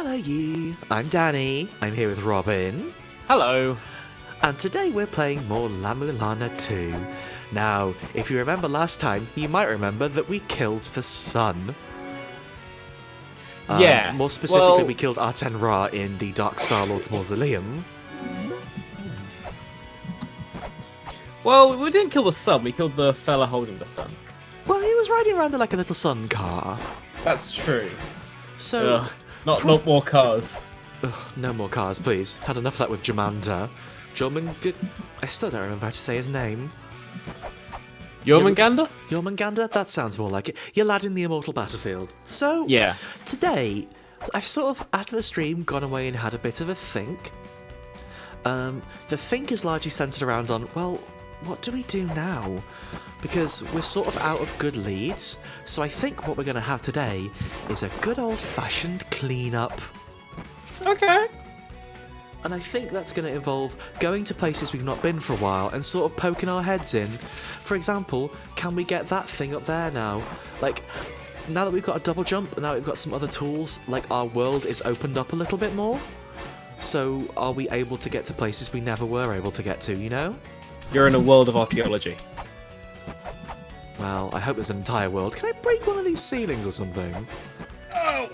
Hello you, I'm Danny, I'm here with Robin, Hello. and today we're playing more Mulana 2. Now, if you remember last time, you might remember that we killed the sun. Yeah. More specifically, well, we killed Arten Ra in the Dark Star Lord's Mausoleum. Well, we didn't kill the sun. We killed the fella holding the sun. Well, he was riding around in like a little sun car. That's true. So, Not more cars. ugh, no more cars, please. Had enough of that with Jamanda. I still don't remember how to say his name. Jormungandr? Jormungandr? That sounds more like it. Your lad in the Immortal Battlefield. So, Yeah. today, I've sort of, after the stream, gone away and had a bit of a think. The think is largely centred around on, well, what do we do now? Because we're sort of out of good leads, so I think what we're going to have today is a good old-fashioned clean-up. Okay. And I think that's going to involve going to places we've not been for a while and sort of poking our heads in. For example, can we get that thing up there now? Like, now that we've got a double jump, and now we've got some other tools, like our world is opened up a little bit more. So are we able to get to places we never were able to get to, you know? You're in a world of archaeology. Well, I hope there's an entire world. Can I break one of these ceilings or something? Oh.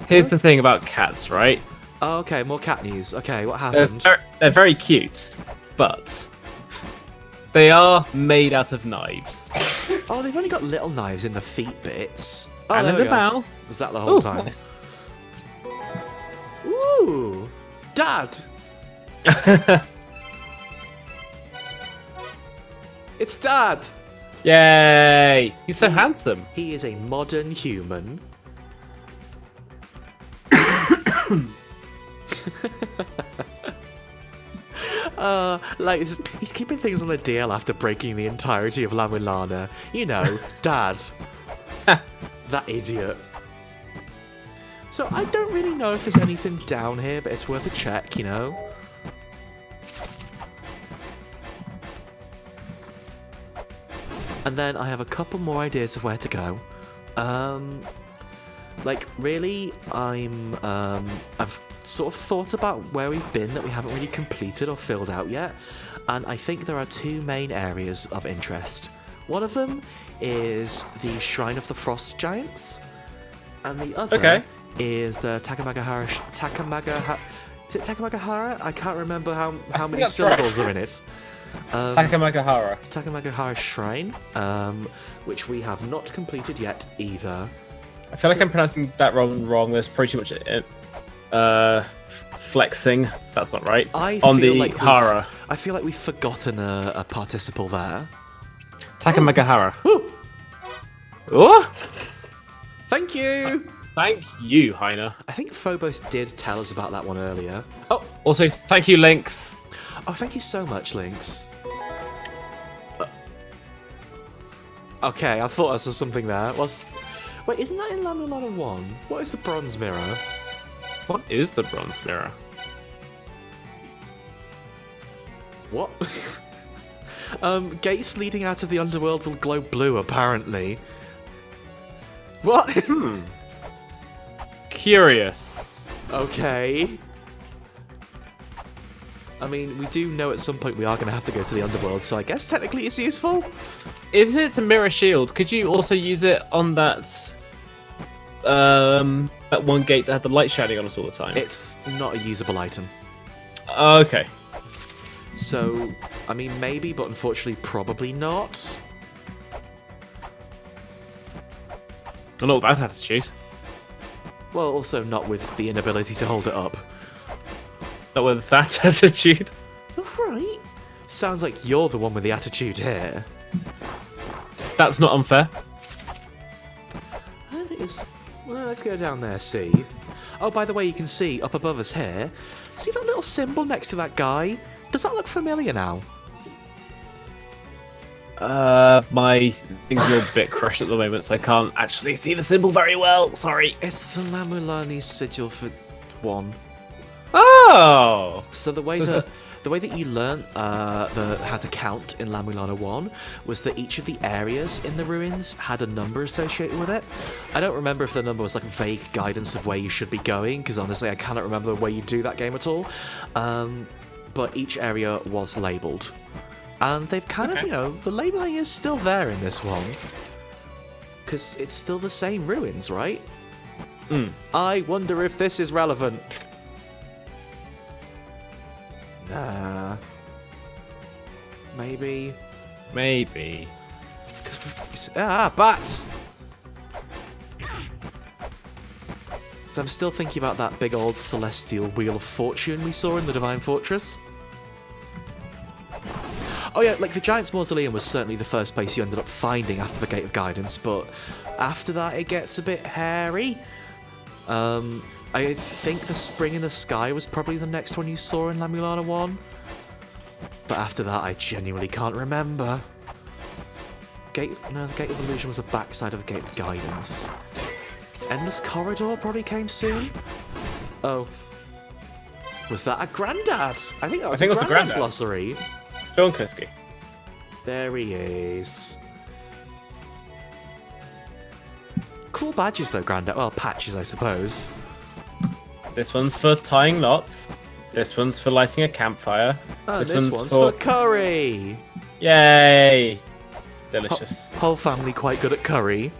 Here's the thing about cats, right? Oh, okay, more cat news. Okay, what They're, happened? they're very cute, but they are made out of knives. Oh, they've only got little knives in the feet bits. Oh, And there in we the go. mouth. Was that the whole Ooh, time? nice. Ooh! Dad! It's Dad! Yay! He's so handsome. He is a modern human. He's keeping things on the DL after breaking the entirety of La Mulana. You know, Dad. That idiot. So I don't really know if there's anything down here, but it's worth a check, you know? And then I have a couple more ideas of where to go. Like, really, I've sort of thought about where we've been that we haven't really completed or filled out yet, and I think there are two main areas of interest. One of them is the Shrine of the Frost Giants, and the other is the Takamagahara? I can't remember how many syllables are in it. Takamagahara. Takamagahara Shrine, which we have not completed yet either. I feel like I'm pronouncing that wrong. There's pretty much flexing. That's not right. On the Hara. I feel like we've forgotten a participle there. Takamagahara. Oh! Thank you! Thank you, Heiner. I think Phobos did tell us about that one earlier. Oh, also, thank you, Lynx. Oh, thank you so much, Lynx. Okay, I thought I saw something there. Wait, isn't that in La Mulana 1? What is the bronze mirror? What is the bronze mirror? What? Gates leading out of the underworld will glow blue, apparently. What? Curious. Okay. I mean, we do know at some point we are going to have to go to the underworld, so I guess technically it's useful. If it's a mirror shield, could you also use it on that one gate that had the light shining on us all the time? It's not a usable item. Okay. So, I mean, maybe, but unfortunately probably not. I know that attitude. Well, also not with the inability to hold it up. Not with that attitude. Alright. Sounds like you're the one with the attitude here. That's not unfair. I think it's... Well, let's go down there, see. Oh, by the way, you can see up above us here. See that little symbol next to that guy? Does that look familiar now? My thing's a little bit crushed at the moment, so I can't actually see the symbol very well. Sorry. It's the Lamulani sigil for 1. Oh! So the way The way that you learnt how to count in La Mulana 1 was that each of the areas in the ruins had a number associated with it. I don't remember if the number was like vague guidance of where you should be going, because honestly I cannot remember the way you do that game at all. But each area was labelled. And they've kind of, you know, the labelling is still there in this one. Because it's still the same ruins, right? I wonder if this is relevant. Nah. Maybe. Maybe. Bats! So I'm still thinking about that big old celestial wheel of fortune we saw in the Divine Fortress. Oh yeah, like the Giant's Mausoleum was certainly the first place you ended up finding after the Gate of Guidance, but after that it gets a bit hairy. I think the Spring in the Sky was probably the next one you saw in La Mulana 1. But after that, I genuinely can't remember. The Gate of Illusion was the backside of the Gate of Guidance. Endless Corridor probably came soon. Oh. Was that a Grandad? I think that was a Grandad glossary. John Kuski. There he is. Cool badges though, Grandad. Well, patches, I suppose. This one's for tying knots. This one's for lighting a campfire. Oh, this one's for curry. Yay! Delicious. Whole family quite good at curry.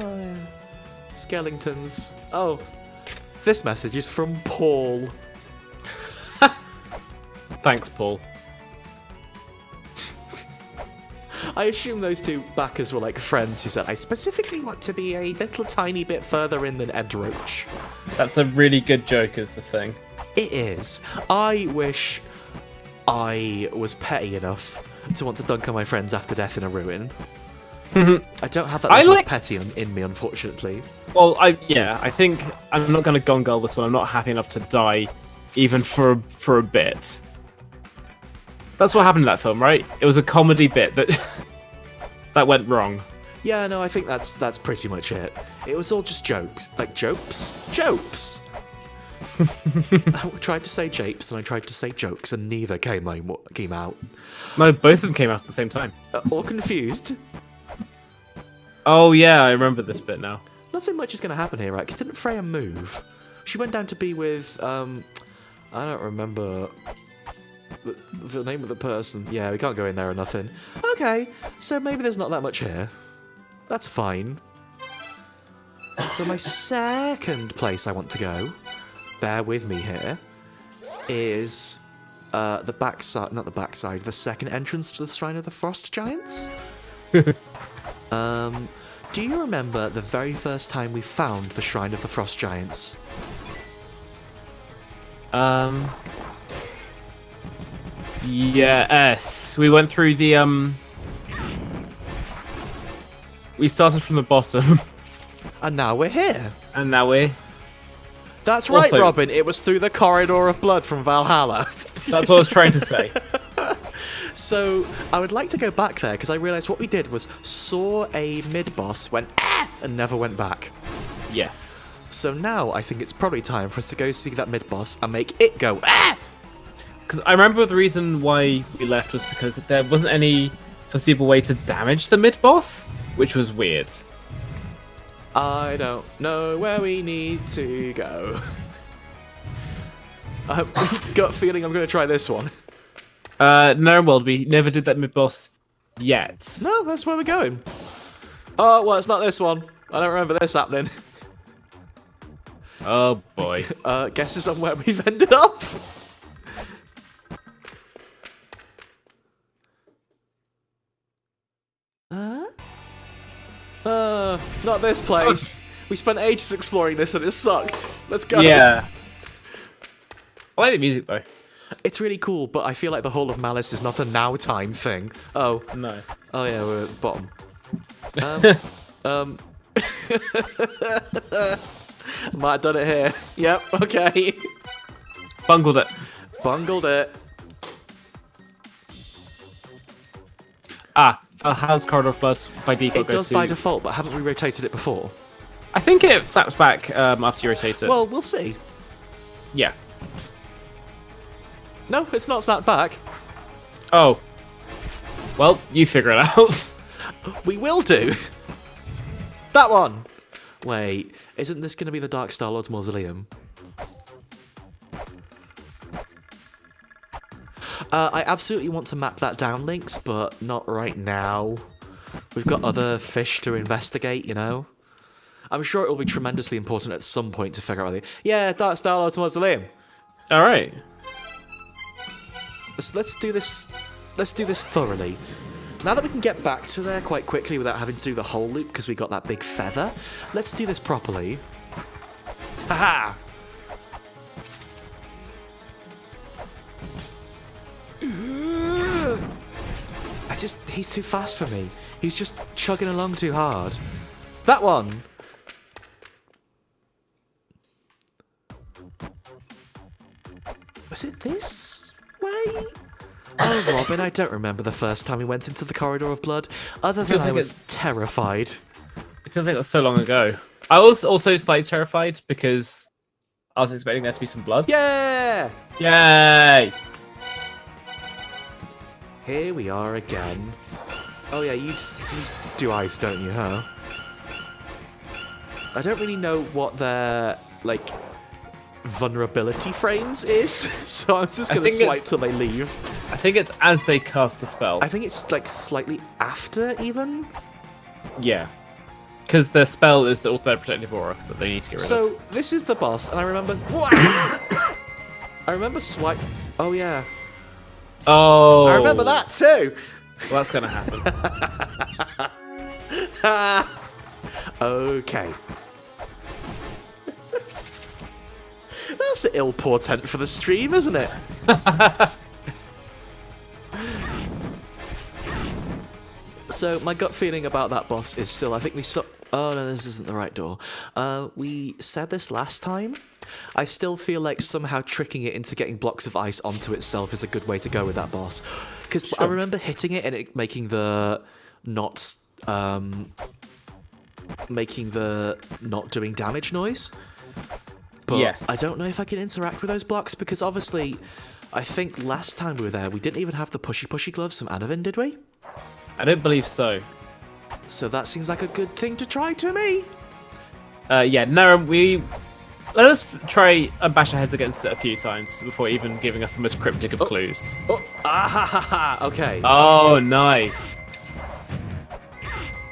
Oh, yeah. Skeletons. Oh, this message is from Paul. Thanks, Paul. I assume those two backers were like friends who said, I specifically want to be a little tiny bit further in than Ed Roach. That's a really good joke, is the thing. It is. I wish I was petty enough to want to dunk on my friends after death in a ruin. I don't have that level of petty in me, unfortunately. Well, I think I'm not going to gongle this one. I'm not happy enough to die, even for a bit. That's what happened in that film, right? It was a comedy bit that went wrong. Yeah, no, I think that's pretty much it. It was all just jokes. Like, jokes? Jokes! I tried to say japes and I tried to say jokes and neither came out. No, both of them came out at the same time. All confused. Oh yeah, I remember this bit now. Nothing much is going to happen here, right? Because didn't Freya move? She went down to be with, I don't remember the name of the person. Yeah, we can't go in there or nothing. Okay, so maybe there's not that much here. That's fine. So my second place I want to go, bear with me here, is the backside, not the backside, the second entrance to the Shrine of the Frost Giants. Do you remember the very first time we found the Shrine of the Frost Giants? Yes. We went through the, we started from the bottom. And now we're here. And now we're... That's right, also, Robin. It was through the corridor of blood from Valhalla. That's what I was trying to say. So, I would like to go back there, because I realised what we did was saw a mid-boss, went, ah, and never went back. Yes. So now, I think it's probably time for us to go see that mid-boss and make it go, ah! Because I remember the reason why we left was because there wasn't any foreseeable way to damage the mid-boss, which was weird. I don't know where we need to go. Gut feeling I'm going to try this one. No, well, we never did that mid-boss yet. No, that's where we're going. Oh, well, it's not this one. I don't remember this happening. Oh, boy. Guesses on where we've ended up? Not this place. We spent ages exploring this and it sucked. Let's go. Yeah. I like the music, though. It's really cool, but I feel like the whole of Malice is not a now time thing. Oh. No. Oh, yeah, we're at the bottom. Might have done it here. Yep, okay. Bungled it. Bungled it. How's Corridor of Blood by default? It does by default, but haven't we rotated it before? I think it snaps back after you rotate it. Well, we'll see. Yeah. No, it's not snapped back. Oh. Well, you figure it out. We will do. That one. Wait, isn't this going to be the Dark Star-Lord's mausoleum? I absolutely want to map that down, Lynx, but not right now. We've got other fish to investigate, you know? I'm sure it will be tremendously important at some point to figure out whether... Yeah, Dark Star-Lord's mausoleum. All right. Let's do this. Let's do this thoroughly. Now that we can get back to there quite quickly without having to do the whole loop because we got that big feather, let's do this properly. Haha! He's too fast for me. He's just chugging along too hard. That one! Was it this way? Oh, Robin, I don't remember the first time we went into the Corridor of Blood, other than I was terrified. It feels like it was so long ago. I was also slightly terrified because I was expecting there to be some blood. Yeah! Yay! Here we are again. Oh yeah, you just do ice, don't you, huh? I don't really know what their, like, vulnerability frames is, so I'm just gonna swipe till they leave. I think it's as they cast the spell. I think it's, like, slightly after, even? Yeah. Because their spell is also their protective aura that they need to get rid of. So, this is the boss, and I remember... I remember swipe... Oh, yeah. Oh! I remember that, too! Well, that's gonna happen. Okay. That's an ill portent for the stream, isn't it? So, my gut feeling about that boss is still, I think we saw... Oh, no, this isn't the right door. We said this last time. I still feel like somehow tricking it into getting blocks of ice onto itself is a good way to go with that boss. Because I remember hitting it and it making the not doing damage noise. But yes. I don't know if I can interact with those blocks because obviously I think last time we were there we didn't even have the pushy gloves from Anavin, did we? I don't believe so. So that seems like a good thing to try to me. Yeah, Narum, let us try and bash our heads against it a few times before even giving us the most cryptic of clues. Oh, ah ha ha ha, okay. Oh, nice.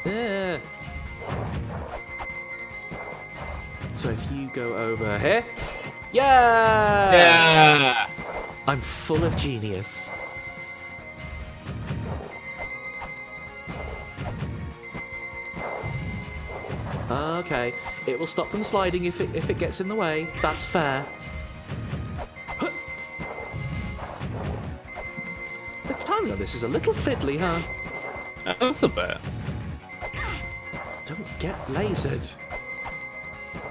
Yeah. So if you go over here... Yeah! Yeah! I'm full of genius. Okay, it will stop them sliding if it gets in the way. That's fair. The timing on this is a little fiddly, huh? That's a bit. Don't get lasered.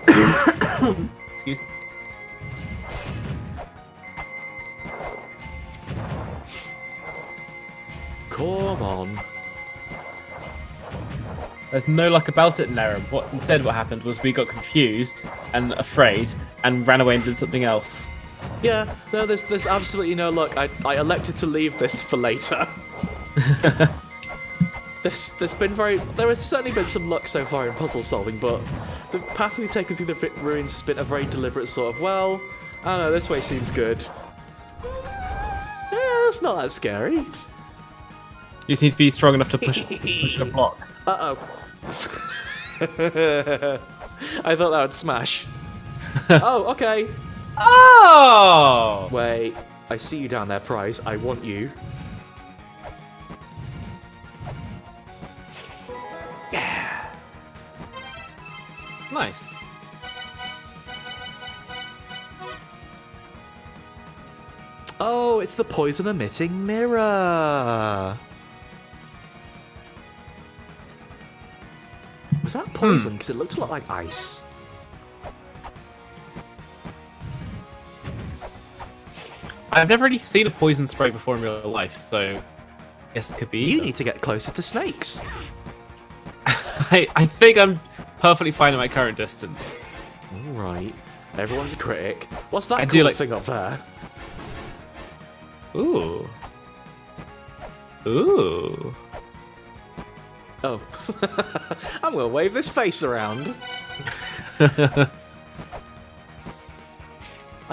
Excuse me. Come on. There's no luck about it, Narum. What happened was we got confused and afraid and ran away and did something else. Yeah, no, there's absolutely no luck. I elected to leave this for later. There has certainly been some luck so far in puzzle solving, but the path we've taken through the ruins has been a very deliberate sort of, well, I don't know, this way seems good. Yeah, it's not that scary. You just need to be strong enough to push a block. Uh-oh. I thought that would smash. Oh, okay. Oh! Wait, I see you down there, Prize. I want you. Yeah. Nice. Oh, it's the poison-emitting mirror. Was that poison? Because it looked a lot like ice. I've never really seen a poison spray before in real life, so I guess it could be. You need to get closer to snakes. I think I'm perfectly fine at my current distance. All right. Everyone's a critic. What's that I cool do like- thing up there? Ooh. Ooh. Oh. I'm gonna wave this face around. I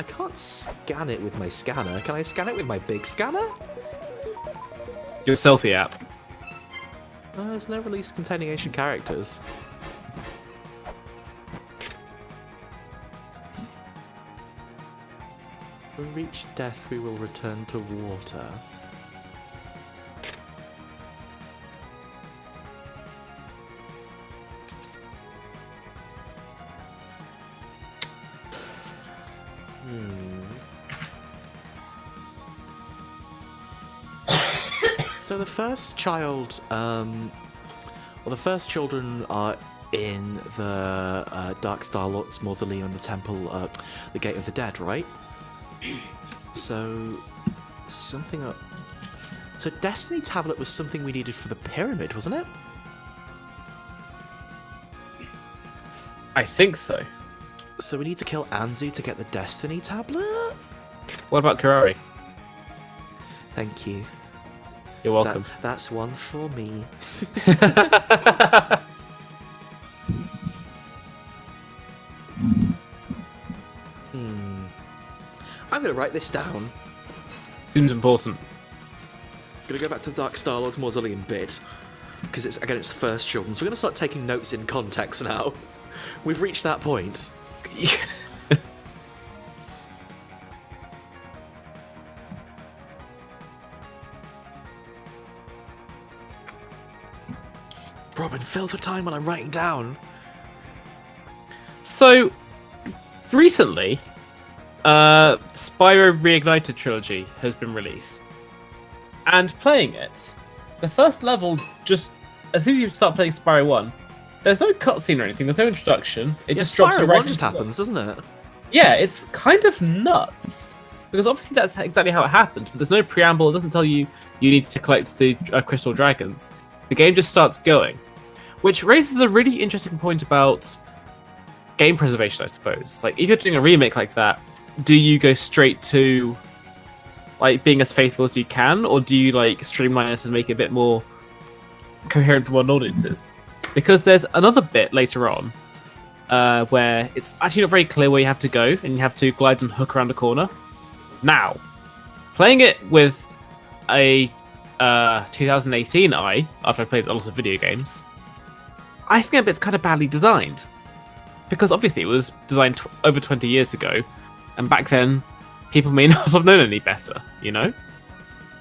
can't scan it with my scanner. Can I scan it with my big scanner? Your selfie app. There's no release containing ancient characters. When we reach death, we will return to water. So the first child, the first children are in the Dark Star Lord's mausoleum, the temple, the Gate of the Dead, right? So something up. So Destiny Tablet was something we needed for the pyramid, wasn't it? I think so. So we need to kill Anzu to get the Destiny Tablet? What about Kurari? Thank you. You're welcome. That's one for me. I'm gonna write this down. Seems important. Gonna go back to the Dark Star Lord's mausoleum bit. Because it's the first children. So we're gonna start taking notes in context now. We've reached that point. Robin, fill the time when I'm writing down. So, recently, Spyro Reignited Trilogy has been released. And playing it, the first level, just as soon as you start playing Spyro 1, there's no cutscene or anything, there's no introduction. It just drops you Spyro right 1 just into happens, doesn't it? Yeah, it's kind of nuts. Because obviously that's exactly how it happens, but there's no preamble, it doesn't tell you you need to collect the crystal dragons. The game just starts going. Which raises a really interesting point about game preservation, I suppose. Like, if you're doing a remake like that, do you go straight to like being as faithful as you can, or do you like streamline it and make it a bit more coherent for modern audiences? Because there's another bit later on where it's actually not very clear where you have to go, and you have to glide and hook around a corner. Now, playing it with a 2018 eye, after I played a lot of video games, I think that bit's kind of badly designed. Because obviously it was designed over 20 years ago, and back then, people may not have known any better, you know?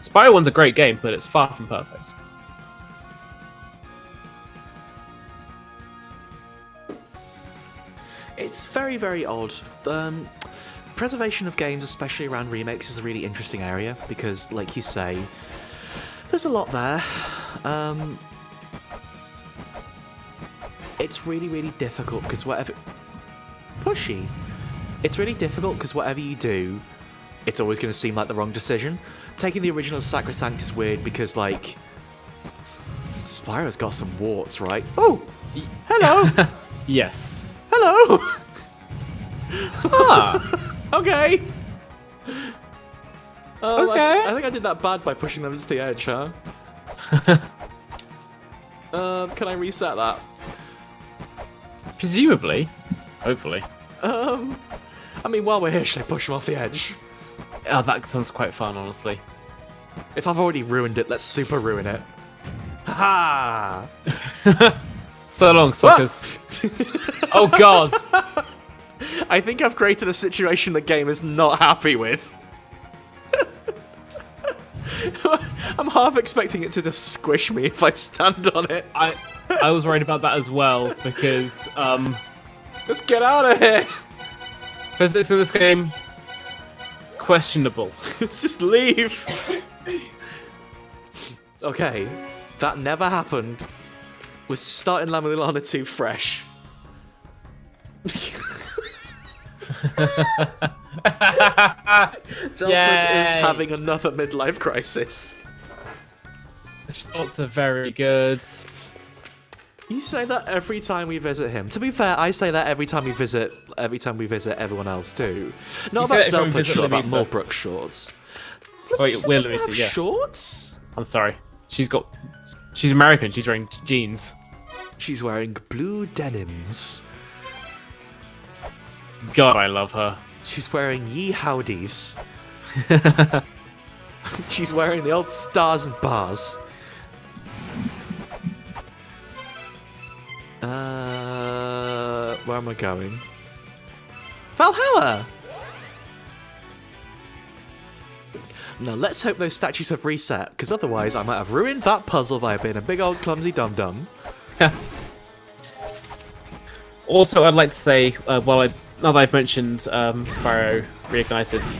Spyro 1's a great game, but it's far from perfect. It's very, very odd. Preservation of games, especially around remakes, is a really interesting area, because, like you say, there's a lot there. It's really, really difficult because whatever... Pushy. It's really difficult because whatever you do, it's always going to seem like the wrong decision. Taking the original Sacrosanct is weird because, like... Spyro's got some warts, right? Oh! Hello! Yes. Hello! Ah! Okay! Okay. I think I did that bad by pushing them to the edge, huh? Can I reset that? Presumably. Hopefully. I mean, while we're here, should I push them off the edge? Oh, that sounds quite fun, honestly. If I've already ruined it, let's super ruin it. Ha! So long, suckers. Oh, God. I think I've created a situation the game is not happy with. I'm half expecting it to just squish me if I stand on it. I was worried about that as well, because Let's get out of here! physics in this game, questionable. Let's just leave! Okay, that never happened. We're starting La Mulana 2 fresh. Delpit is having another midlife crisis. The shots are very good. You say that every time we visit him. To be fair, I say that every time we visit everyone else too. Not about Zelput shorts, about Mulbrook shorts. Wait, we're doesn't have shorts? I'm sorry. She's American. She's wearing jeans. She's wearing blue denims. God, I love her. She's wearing ye howdies. She's wearing the old stars and bars. Where am I going? Valhalla! Now let's hope those statues have reset, because otherwise I might have ruined that puzzle by being a big old clumsy dum-dum. Also, I'd like to say, now that I've mentioned Spyro Reignited,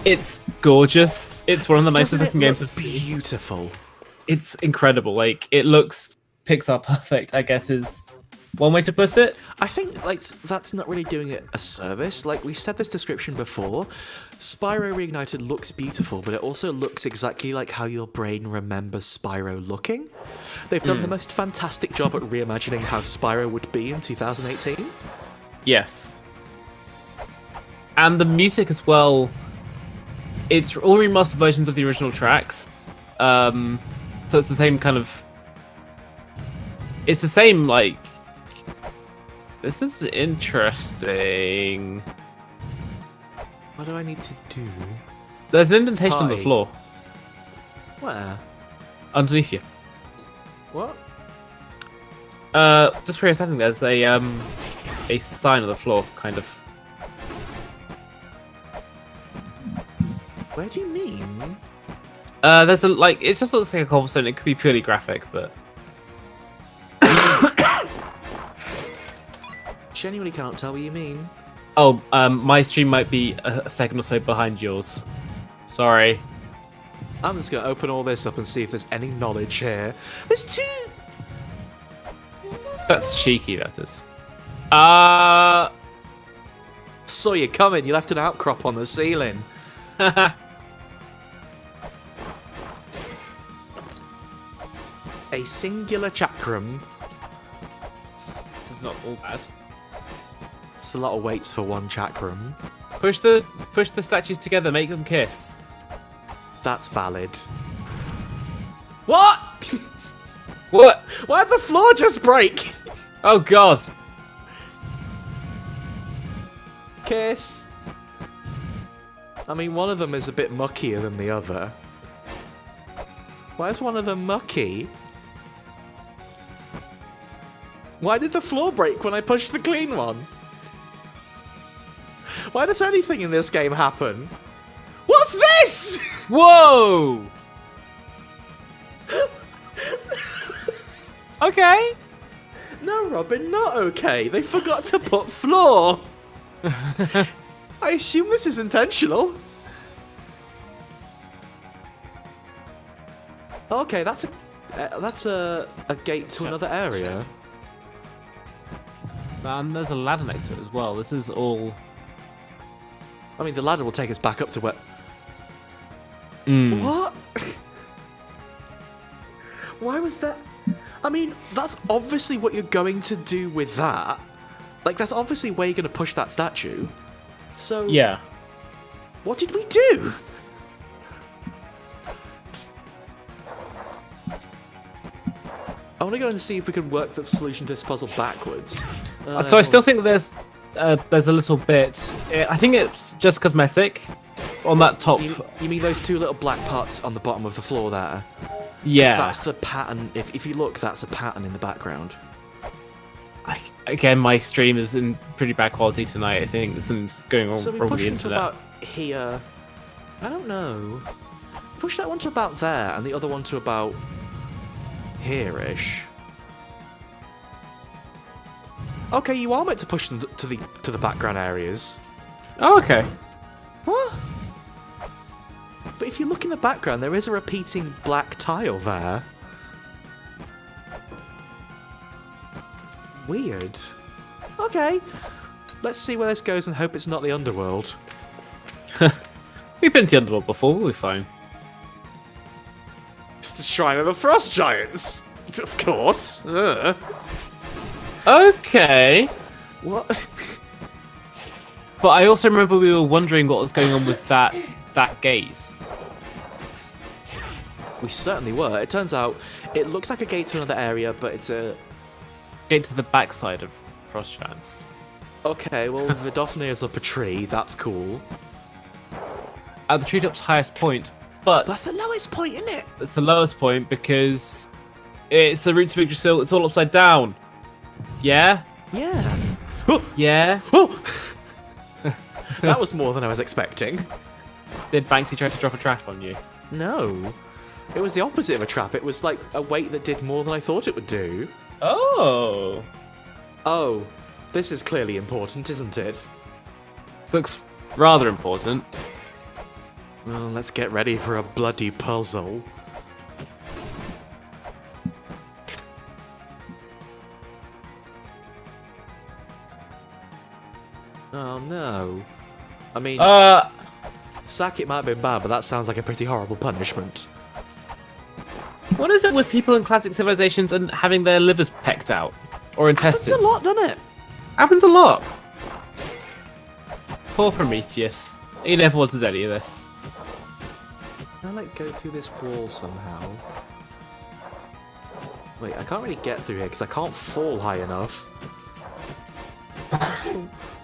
it's gorgeous. It's one of the nicest looking games I've seen. Beautiful. It's incredible. Like, it looks Pixar perfect, I guess is one way to put it. I think like that's not really doing it a service. Like we've said this description before, Spyro Reignited looks beautiful, but it also looks exactly like how your brain remembers Spyro looking. They've done the most fantastic job at reimagining how Spyro would be in 2018. Yes. And the music as well, it's all remastered versions of the original tracks. So it's the same kind of... It's the same, like... This is interesting. What do I need to do? There's an indentation on the floor. Where? Underneath you. What? Just for a second, there's a sign on the floor, kind of. Where do you mean? There's a, like, it just looks like a cobblestone. It could be purely graphic, but... Genuinely can't tell what you mean. Oh, my stream might be a second or so behind yours. Sorry. I'm just gonna open all this up and see if there's any knowledge here. There's two... That's cheeky, that is. Saw you coming, you left an outcrop on the ceiling. A singular chakram. It's not all bad. It's a lot of weights for one chakram. Push the statues together, make them kiss. That's valid. What? What? Why'd the floor just break? Oh god. Kiss. I mean, one of them is a bit muckier than the other. Why is one of them mucky? Why did the floor break when I pushed the clean one? Why does anything in this game happen? What's this? Whoa! Okay. No, Robin, not okay. They forgot to put floor. I assume this is intentional. Okay, that's a gate to another area. And there's a ladder next to it as well. This is all... I mean, the ladder will take us back up to where... Mm. What? Why was that? I mean, that's obviously what you're going to do with that. Like, that's obviously where you're going to push that statue. So... Yeah. What did we do? I want to go and see if we can work the solution to this puzzle backwards. So I still think there's a little bit... I think it's just cosmetic on that top... You mean those two little black parts on the bottom of the floor there? Yeah. That's the pattern. If you look, that's a pattern in the background. Again, my stream is in pretty bad quality tonight. I think there's something's going on So we wrong with push the them to internet. about here. I don't know. Push that one to about there, and the other one to about here-ish. Okay, you are meant to push them to the background areas. Oh, okay. What? But if you look in the background, there is a repeating black tile there. Weird. Okay. Let's see where this goes and hope it's not the underworld. We've been to the underworld before, we'll be fine. It's the Shrine of the Frost Giants! Of course. Okay. What? But I also remember we were wondering what was going on with that gate. We certainly were. It turns out it looks like a gate to another area, but it's a... Gate to the backside of Frostchance. Okay, well, Vidofnir's up a tree. That's cool. At the treetop's highest point, but That's the lowest point, isn't it? it's the lowest point because it's the route to Victory Seal. It's all upside down. Yeah? Yeah. Oh! Yeah? Oh! That was more than I was expecting. Did Banksy try to drop a trap on you? No. It was the opposite of a trap. It was like a weight that did more than I thought it would do. Oh. Oh. This is clearly important, isn't it? This looks rather important. Well, let's get ready for a bloody puzzle. Oh no. I mean, sack it might have been bad, but that sounds like a pretty horrible punishment. What is it with people in classic civilizations and having their livers pecked out? Or intestines? Happens a lot, doesn't it? Happens a lot. Poor Prometheus. He never wanted any of this. Can I like go through this wall somehow? Wait, I can't really get through here because I can't fall high enough.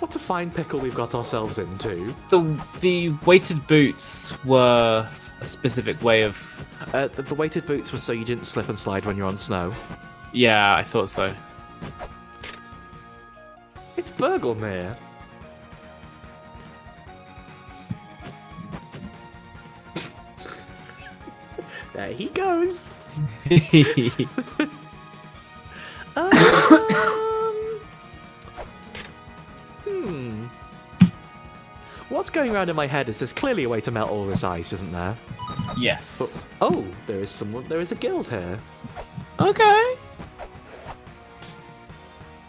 What a fine pickle we've got ourselves into. The weighted boots were a specific way of... The weighted boots were so you didn't slip and slide when you're on snow. Yeah, I thought so. It's Burglemere. There he goes. What's going around in my head is there's clearly a way to melt all this ice, isn't there? Yes. Oh, there is a guild here. Okay.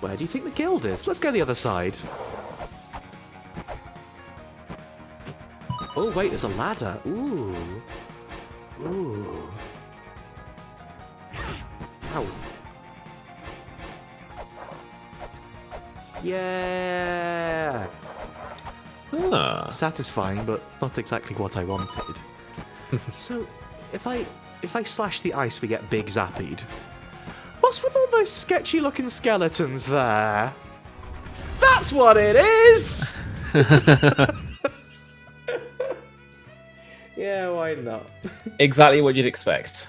Where do you think the guild is? Let's go the other side. Oh wait, there's a ladder. Ooh. Ooh. Ow. Yeah. Satisfying, but not exactly what I wanted. So, if I slash the ice, we get big zappied. What's with all those sketchy-looking skeletons there? That's what it is. Yeah, why not? Exactly what you'd expect.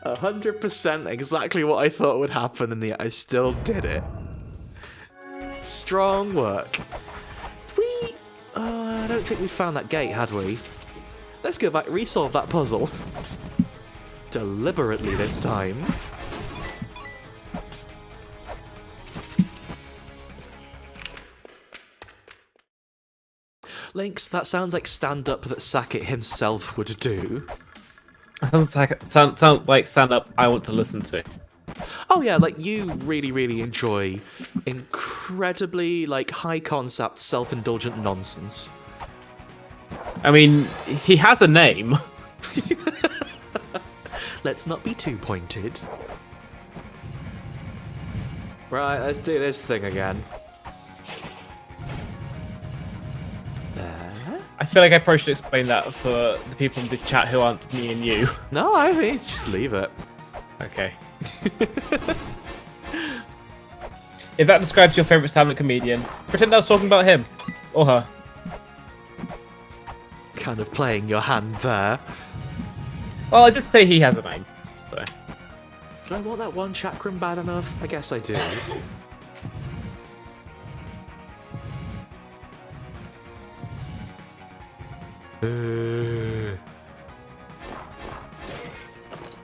100% exactly what I thought would happen, and yet I still did it. Strong work. I don't think we found that gate, had we? Let's go back, resolve that puzzle. Deliberately this time. Lynx, that sounds like stand-up that Sackett himself would do. Sound like stand-up I want to listen to. Oh yeah, like you really, really enjoy incredibly like high concept, self-indulgent nonsense. I mean, he has a name. Let's not be too pointed. Right, let's do this thing again. There. I feel like I probably should explain that for the people in the chat who aren't me and you. No, I mean, just leave it. Okay. If that describes your favourite stand-up comedian, pretend I was talking about him. Or her. Kind of playing your hand there. Well, I just say he has a name, so... Do I want that one chakram bad enough? I guess I do.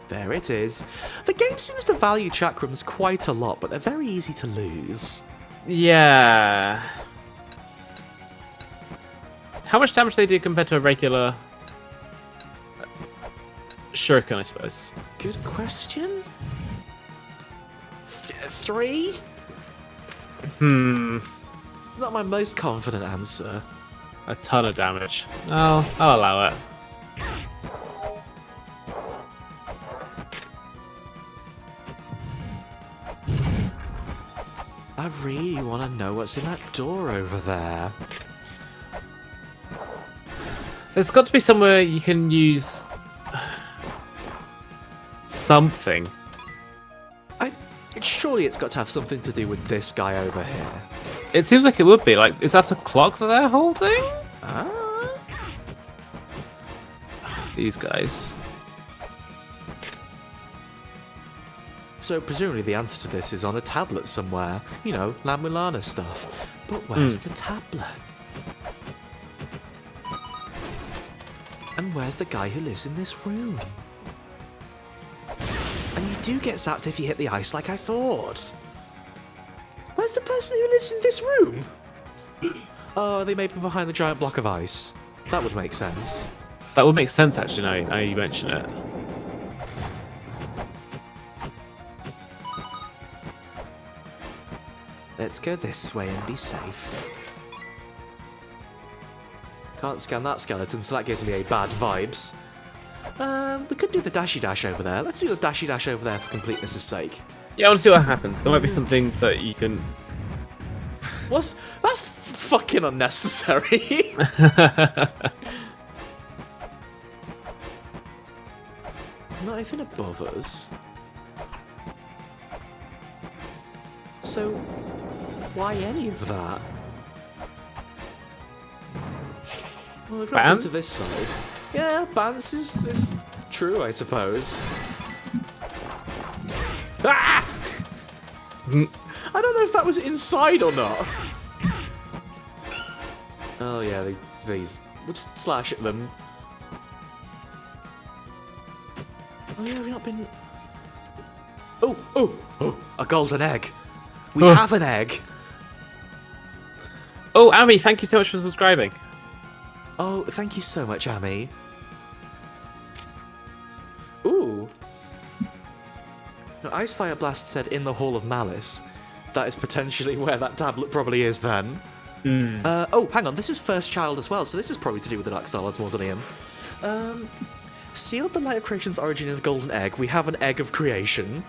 There it is. The game seems to value chakrams quite a lot, but they're very easy to lose. Yeah. How much damage do they do compared to a regular shuriken, I suppose? Good question. 3? It's not my most confident answer. A ton of damage. I'll allow it. I really want to know what's in that door over there. There's got to be somewhere you can use something. Surely it's got to have something to do with this guy over here. It seems like it would be. Like, is that a clock that they're holding? Ah. These guys. So presumably the answer to this is on a tablet somewhere. You know, La Mulana stuff. But where's the tablet? And where's the guy who lives in this room? And you do get zapped if you hit the ice like I thought. Where's the person who lives in this room? Oh, they may be behind the giant block of ice. That would make sense. That would make sense, actually, now you mention it. Let's go this way and be safe. Can't scan that skeleton, so that gives me a bad vibes. We could do the dashy dash over there. Let's do the dashy dash over there for completeness' sake. Yeah, I want to see what happens. There might be something that you can... That's fucking unnecessary. Not anything above us. So, why any of that? Well, we've not been to this side. Yeah, Bance is true, I suppose. Ah! I don't know if that was inside or not. Oh yeah, these. We'll just slash at them. Oh yeah, we've not been... Oh, a golden egg. We have an egg. Oh, Amy, thank you so much for subscribing. Oh, thank you so much, Amy. Ooh. Now, Icefire Blast said in the Hall of Malice. That is potentially where that tablet probably is then. Oh, hang on, this is First Child as well, so this is probably to do with the Dark Star Lord's Mausoleum. Sealed the light of creation's origin in the golden egg. We have an egg of creation.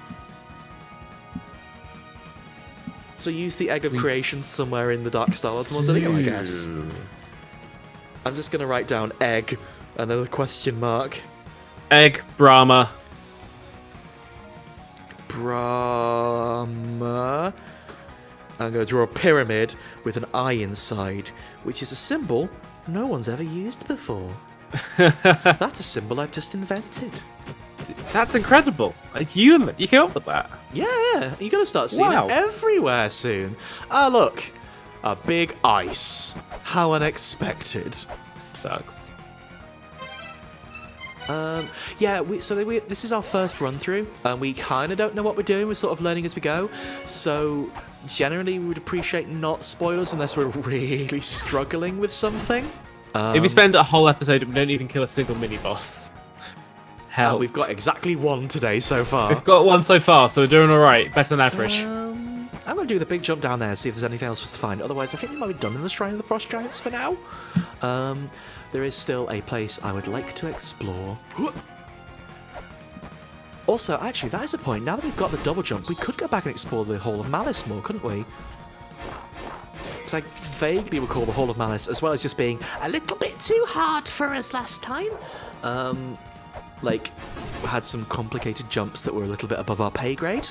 So use the egg of creation somewhere in the Dark Star Lord's Mausoleum, I guess. I'm just going to write down egg and then a question mark. Egg, Brahma. Brahma. I'm going to draw a pyramid with an eye inside, which is a symbol no one's ever used before. That's a symbol I've just invented. That's incredible. Like, you came up with that. Yeah, you're going to start seeing it everywhere soon. Ah, look. A big ice. How unexpected. Sucks. Yeah, this is our first run through. We kind of don't know what we're doing. We're sort of learning as we go. So generally, we would appreciate not spoilers unless we're really struggling with something. If we spend a whole episode and we don't even kill a single mini boss, hell. We've got exactly one today so far. We've got one so far, so we're doing all right. Better than average. I'm going to do the big jump down there, see if there's anything else for us to find. Otherwise, I think we might be done in the Shrine of the Frost Giants for now. There is still a place I would like to explore. Also, actually, that is a point. Now that we've got the double jump, we could go back and explore the Hall of Malice more, couldn't we? Because I vaguely recall the Hall of Malice, as well as just being a little bit too hard for us last time. Like, we had some complicated jumps that were a little bit above our pay grade.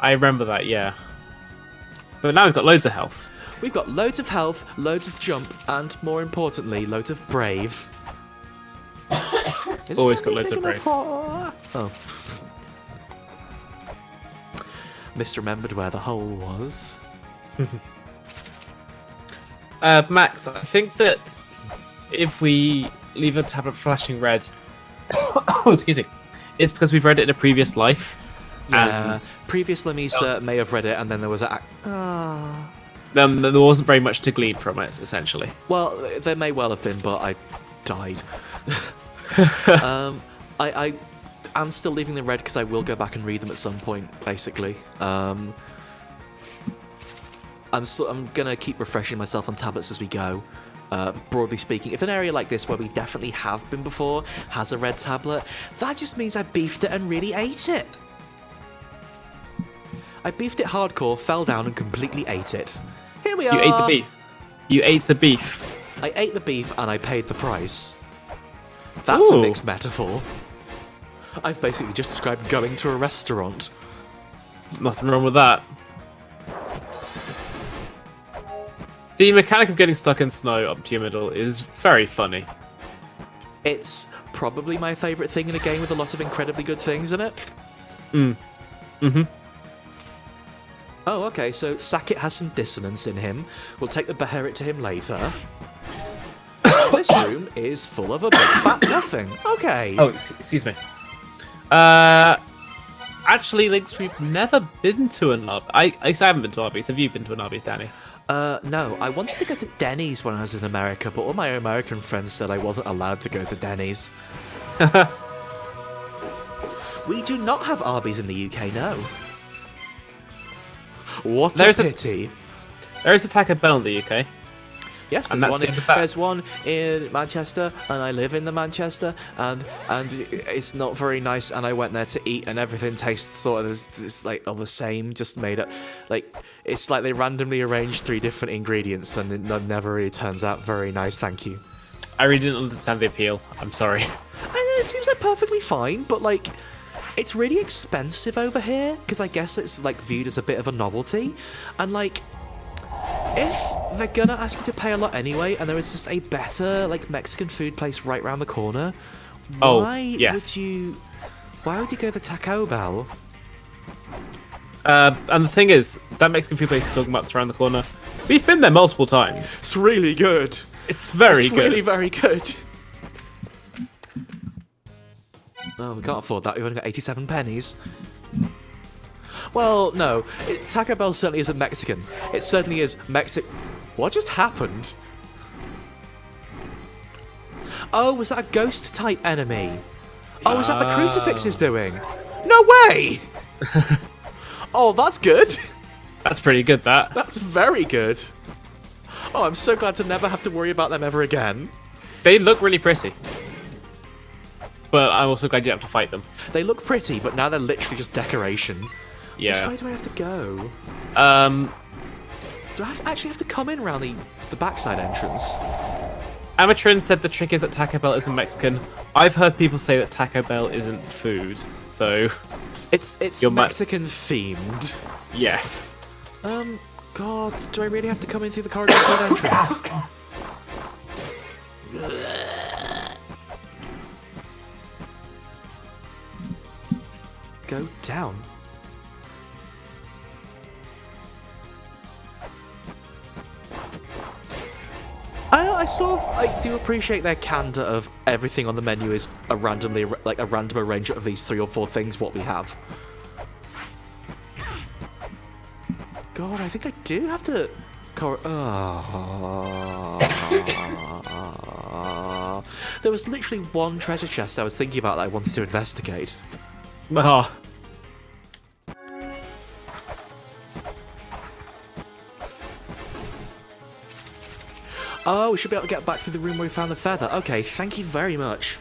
I remember that, yeah. But now we've got loads of health. We've got loads of health, loads of jump, and more importantly, loads of brave. Always got loads of brave. Oh. Misremembered where the hole was. Max, I think that if we leave a tablet flashing red, oh, excuse me, it's because we've read it in a previous life. Yeah, and previous Lemisa may have read it, and then there was a... there wasn't very much to glean from it, essentially. Well, there may well have been, but I died. I am still leaving them red because I will go back and read them at some point, basically. I'm gonna keep refreshing myself on tablets as we go. Broadly speaking, if an area like this, where we definitely have been before, has a red tablet, that just means I beefed it and really ate it. I beefed it hardcore, fell down, and completely ate it. Here we are! You ate the beef. You ate the beef. I ate the beef and I paid the price. That's a mixed metaphor. I've basically just described going to a restaurant. Nothing wrong with that. The mechanic of getting stuck in snow up to your middle is very funny. It's probably my favourite thing in a game with a lot of incredibly good things in it. Oh, okay, so Sackett has some dissonance in him. We'll take the Beherit to him later. This room is full of a big fat nothing. Okay. Oh, excuse me. Actually, Lynx, we've never been to an Arby's. I haven't been to Arby's. Have you been to an Arby's, Danny? No. I wanted to go to Denny's when I was in America, but all my American friends said I wasn't allowed to go to Denny's. We do not have Arby's in the UK, no. What a pity. There is a Taco Bell in the UK. Yes, there's one in Manchester, and I live in the Manchester, and it's not very nice. And I went there to eat, and everything tastes sort of it's like all the same, just made up. Like it's like they randomly arranged 3 different ingredients, and it never really turns out very nice. Thank you. I really didn't understand the appeal. I'm sorry. I know it seems like perfectly fine, but like it's really expensive over here because I guess it's like viewed as a bit of a novelty, and like. If they're gonna ask you to pay a lot anyway, and there is just a better like Mexican food place right round the corner, why would you go to Taco Bell? And the thing is, that Mexican food place you're talking about that's around the corner, we've been there multiple times. It's really good. It's very good. Really very good. Oh, we can't afford that. We've only got 87 pennies. Well, no. Taco Bell certainly isn't Mexican. It certainly is What just happened? Oh, was that a ghost-type enemy? Oh, was that the crucifix is doing? No way! Oh, that's good. That's pretty good, that. That's very good. Oh, I'm so glad to never have to worry about them ever again. They look really pretty. But I'm also glad you don't have to fight them. They look pretty, but now they're literally just decoration. Yeah. Which way do I have to go? Do I actually have to come in around the backside entrance? Amatrin said the trick is that Taco Bell isn't Mexican. I've heard people say that Taco Bell isn't food, so... It's Mexican themed. Yes. God, do I really have to come in through the corridor entrance? Go down. I do appreciate their candor of everything on the menu is a random arrangement of these 3 or 4 things what we have. God, I think I do have to... There was literally one treasure chest I was thinking about that I wanted to investigate. Oh. Oh, we should be able to get back through the room where we found the feather. Okay, thank you very much.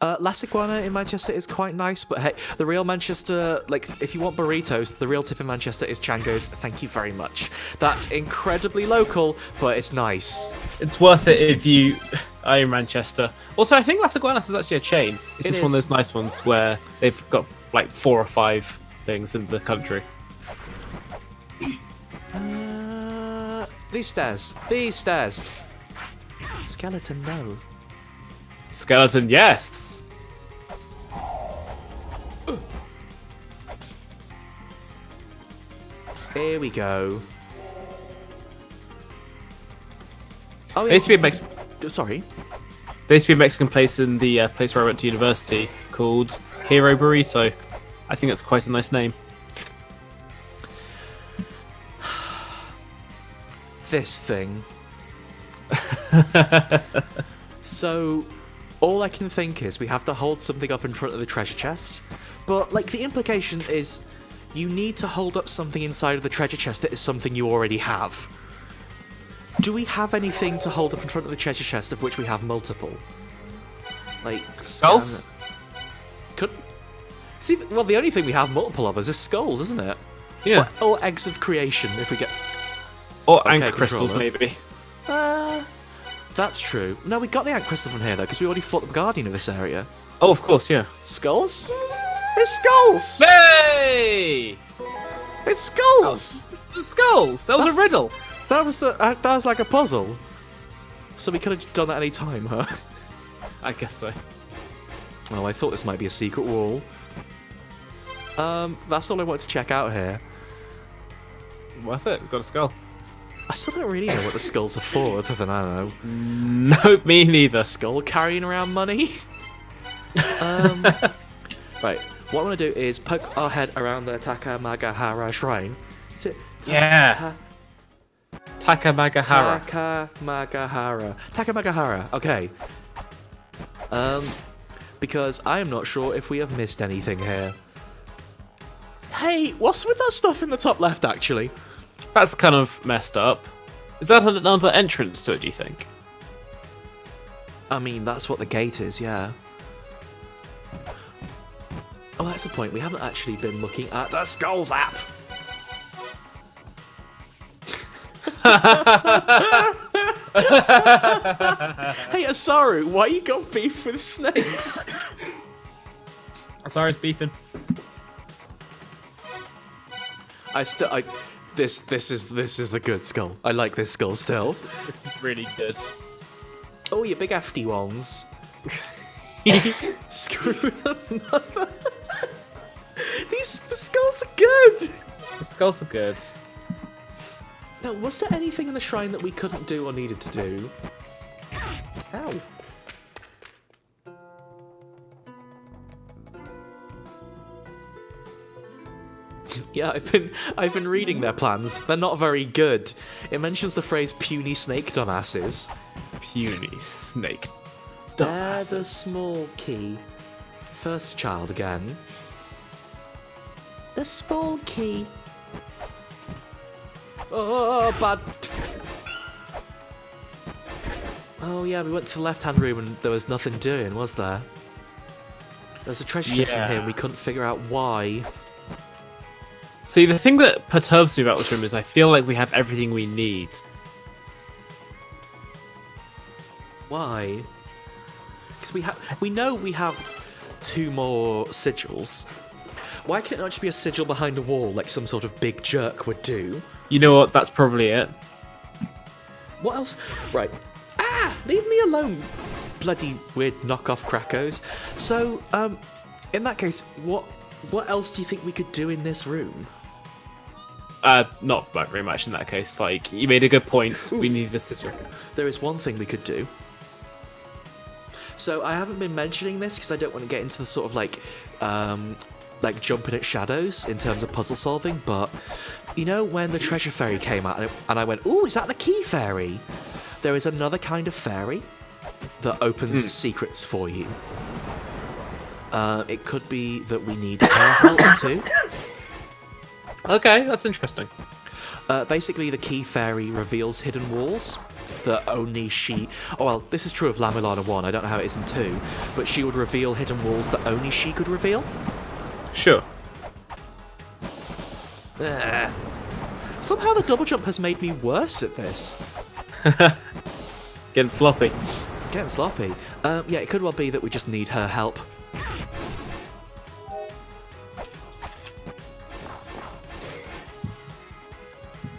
Las Iguana in Manchester is quite nice, but hey, the real Manchester, like, if you want burritos, the real tip in Manchester is Chango's. Thank you very much. That's incredibly local, but it's nice. It's worth it if you are in Manchester. Also, I think Las Iguanas is actually a chain. It's just one of those nice ones where they've got, like, 4 or 5 things in the country. These stairs. These stairs. Skeleton, no. Skeleton, yes. Here we go. Oh, there used to be a Mexican. Sorry. There used to be a Mexican place in the place where I went to university called Hero Burrito. I think that's quite a nice name. This thing. So, all I can think is we have to hold something up in front of the treasure chest, but like the implication is you need to hold up something inside of the treasure chest that is something you already have. Do we have anything to hold up in front of the treasure chest of which we have multiple? Like skulls? See, well, the only thing we have multiple of is skulls, isn't it? Yeah. Or eggs of creation, if we get... Or Okay, ant crystals, controller. maybe. That's true. No, we got the ant crystal from here, though, because we already fought the guardian of this area. Oh, of course, yeah. Skulls? It's skulls! Hey! It's skulls! The skulls! That was That's- a riddle. That was like a puzzle. So we could have done that any time, huh? I guess so. Oh, I thought this might be a secret wall. That's all I wanted to check out here. Worth it. We've got a skull. I still don't really know what the skulls are for, other than, I don't know, Nope, me neither. skull carrying around money? Right, what I want to do is poke our head around the Takamagahara shrine. Is it? Yeah. Takamagahara. Takamagahara, okay. Because I am not sure if we have missed anything here. Hey, what's with that stuff in the top left, actually? That's kind of messed up. Is that another entrance to it, do you think? I mean, that's what the gate is, yeah. Oh, that's the point. We haven't actually been looking at the Skulls app. Hey, Asaru, why you got beef with snakes? Sorry, it's beefing. This is the good skull. I like this skull still. It's really good. Oh, you big hefty ones. Screw them. The skulls are good. The skulls are good. Now, was there anything in the shrine that we couldn't do or needed to do? Ow. Yeah, I've been reading their plans. They're not very good. It mentions the phrase puny snake dumbasses. Puny snake. There's a Dumbasses. small key. First child again. The small key. Oh, bad. Oh yeah, we went to the left-hand room and there was nothing doing, was there? There's a treasure chest in here and we couldn't figure out why. See, the thing that perturbs me about this room is I feel like we have everything we need. Why? Because we know we have 2 more sigils. Why can't it not just be a sigil behind a wall like some sort of big jerk would do? You know what? That's probably it. What else? Right. Ah! Leave me alone, bloody weird knockoff crackos. So, in that case, what else do you think we could do in this room? Not very much in that case. Like, you made a good point. We need this sigil. There is one thing we could do. So I haven't been mentioning this because I don't want to get into the sort of like jumping at shadows in terms of puzzle solving, but you know when the treasure fairy came out and I went, "Ooh, is that the key fairy?" There is another kind of fairy that opens secrets for you. It could be that we need her help too. Okay, that's interesting. Basically, the key fairy reveals hidden walls that only she... Oh, well, this is true of La Mulana 1. I don't know how it is in 2. But she would reveal hidden walls that only she could reveal. Sure. Somehow the double jump has made me worse at this. Getting sloppy. Getting sloppy. Yeah, it could well be that we just need her help.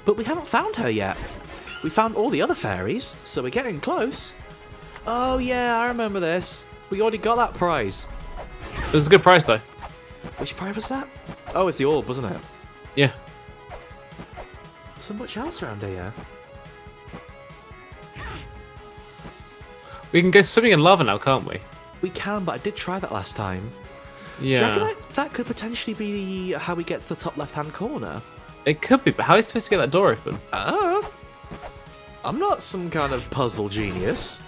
But we haven't found her yet. We found all the other fairies, so we're getting close. Oh yeah, I remember this. We already got that prize. It was a good price, though. Which prize was that? Oh, it's the orb, wasn't it? Yeah. So much else around here. We can go swimming in lava now, can't we? We can, but I did try that last time. Yeah. Do you reckon that could potentially be how we get to the top left-hand corner? It could be, but how are you supposed to get that door open? I'm not some kind of puzzle genius.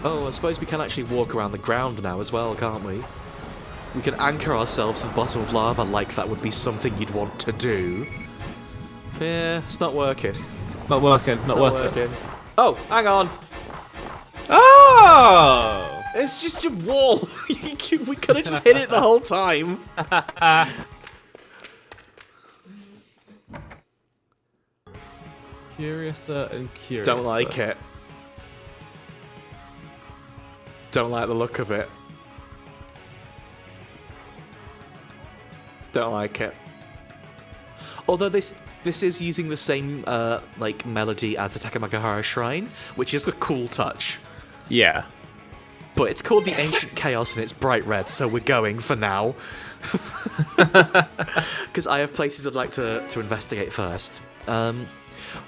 Oh, I suppose we can actually walk around the ground now as well, can't we? We can anchor ourselves to the bottom of lava like that would be something you'd want to do. Yeah, it's not working. Not working. Not worth it. Oh, hang on. Oh! It's just a wall. We could have just hit it the whole time. Curiouser and curious. Don't like it. Don't like the look of it. Don't like it. Although this is using the same like melody as the Takamagahara Shrine, which is a cool touch. Yeah. But it's called the Ancient Chaos and it's bright red, so we're going for now. Because I have places I'd like to investigate first.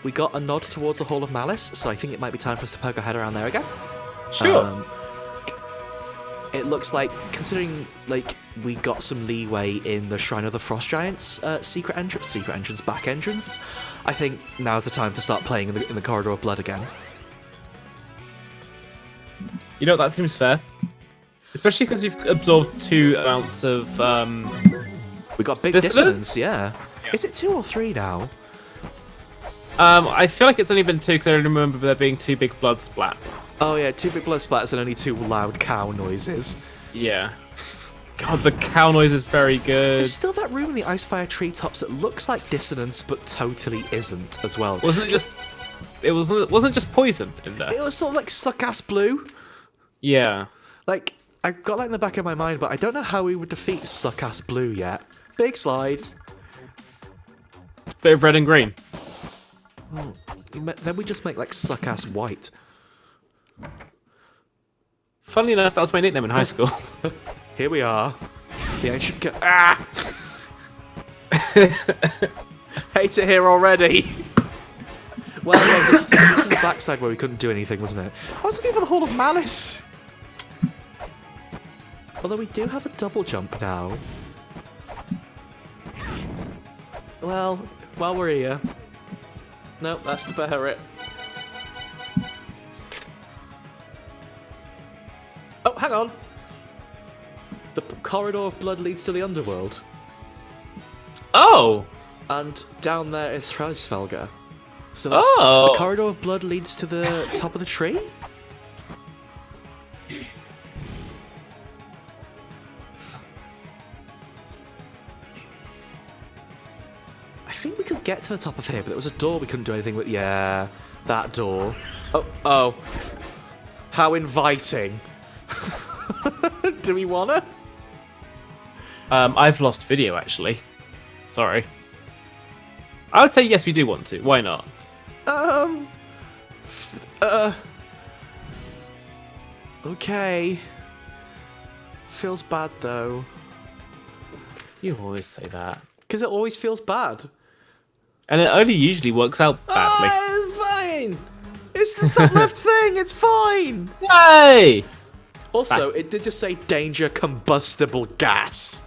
We got a nod towards the Hall of Malice, so I think it might be time for us to poke our head around there again. Sure. It looks like, considering like we got some leeway in the Shrine of the Frost Giants secret entrance, back entrance, I think now's the time to start playing in the Corridor of Blood again. You know, that seems fair. Especially because you've absorbed 2 amounts of... We got big Dissonance? dissonance, yeah. Is it 2 or 3 now? I feel like it's only been 2 because I remember there being 2 big blood splats. Oh yeah, 2 big blood splatters and only 2 loud cow noises. Yeah. God, the cow noise is very good. There's still that room in the Icefire treetops that looks like dissonance, but totally isn't as well. Wasn't it wasn't just poison in there? It was sort of like suck-ass blue. Yeah. Like, I've got that in the back of my mind, but I don't know how we would defeat suck-ass blue yet. Big slide. Bit of red and green. Then we just make like suck-ass white. Funnily enough, that was my nickname in high school. Here we are. The ancient Ah! Hate it here already. Well, no, this is the backside where we couldn't do anything, wasn't it? I was looking for the Hall of Malice. Although we do have a double jump now. Well, while we're here. No, that's the Beharit. Oh, hang on. The Corridor of Blood leads to the Underworld. Oh! And down there is Hraesvelgr. So that's, the Corridor of Blood leads to the top of the tree? I think we could get to the top of here, but there was a door we couldn't do anything with. Yeah, that door. Oh. How inviting. Do we wanna? I've lost video, actually. Sorry. I would say yes, we do want to. Why not? Okay. Feels bad, though. You always say that. Because it always feels bad. And it only usually works out badly. Oh, fine! It's the top left thing, it's fine! Yay! Also, it did just say danger combustible gas.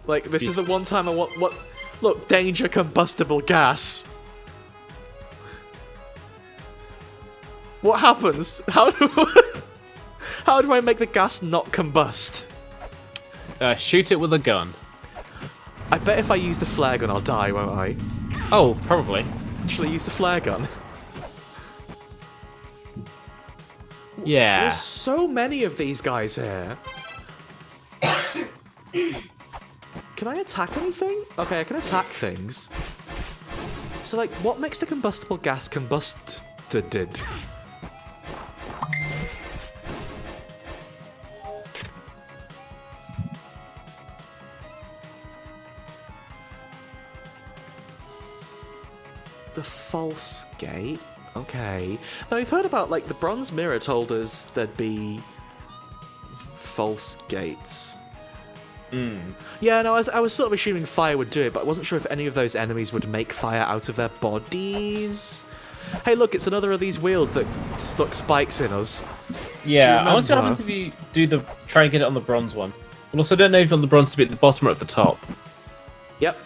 Like, this is the one time I want... What? Look, danger combustible gas. What happens? How do I make the gas not combust? Shoot it with a gun. I bet if I use the flare gun, I'll die, won't I? Oh, probably. Should I use the flare gun? Yeah. There's so many of these guys here. Can I attack anything? Okay, I can attack things. So, like, what makes the combustible gas combusted? The false gate? Okay. Now, we've heard about, like, the bronze mirror told us there'd be false gates. Yeah, no, I was sort of assuming fire would do it, but I wasn't sure if any of those enemies would make fire out of their bodies. Hey, look, it's another of these wheels that stuck spikes in us. Yeah, I wonder what happens if you try and get it on the bronze one. And also, I don't know if on the bronze to be at the bottom or at the top. Yep.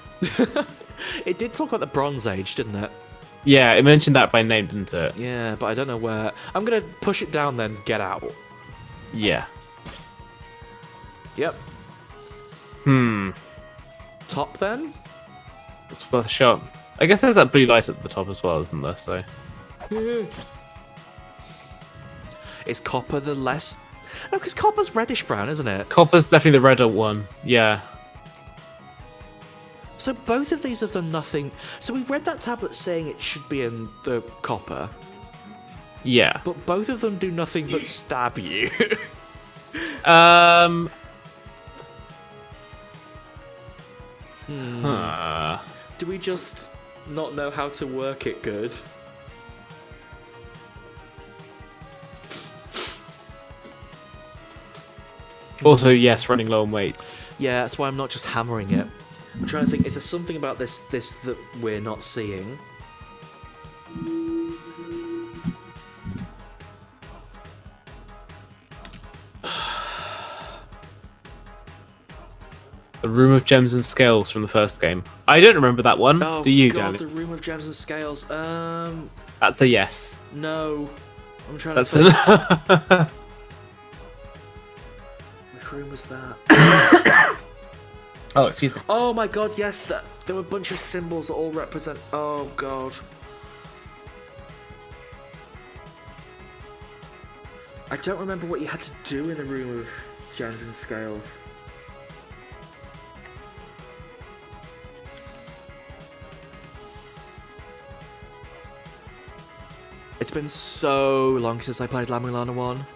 It did talk about the Bronze Age, didn't it? Yeah, it mentioned that by name, didn't it? Yeah, but I don't know where. I'm gonna push it down, then get out. Yeah. Yep. Top then? It's worth a shot. I guess there's that blue light at the top as well, isn't there? So. Is copper the less... No, because copper's reddish-brown, isn't it? Copper's definitely the redder one. Yeah. So both of these have done nothing. So we read that tablet saying it should be in the copper. Yeah. But both of them do nothing but stab you. Do we just not know how to work it good? Also, yes, running low on weights. Yeah, that's why I'm not just hammering it. I'm trying to think, is there something about this that we're not seeing? The Room of Gems and Scales from the first game. I don't remember that one. Oh, Do you, God, Danny? the Room of Gems and Scales. That's a yes. No. I'm trying That's to think. a... Which room was that? Oh, excuse me. Oh my God, yes, there were a bunch of symbols that all represent... Oh, God. I don't remember what you had to do in the Room of Gems and Scales. It's been so long since I played La Mulana 1.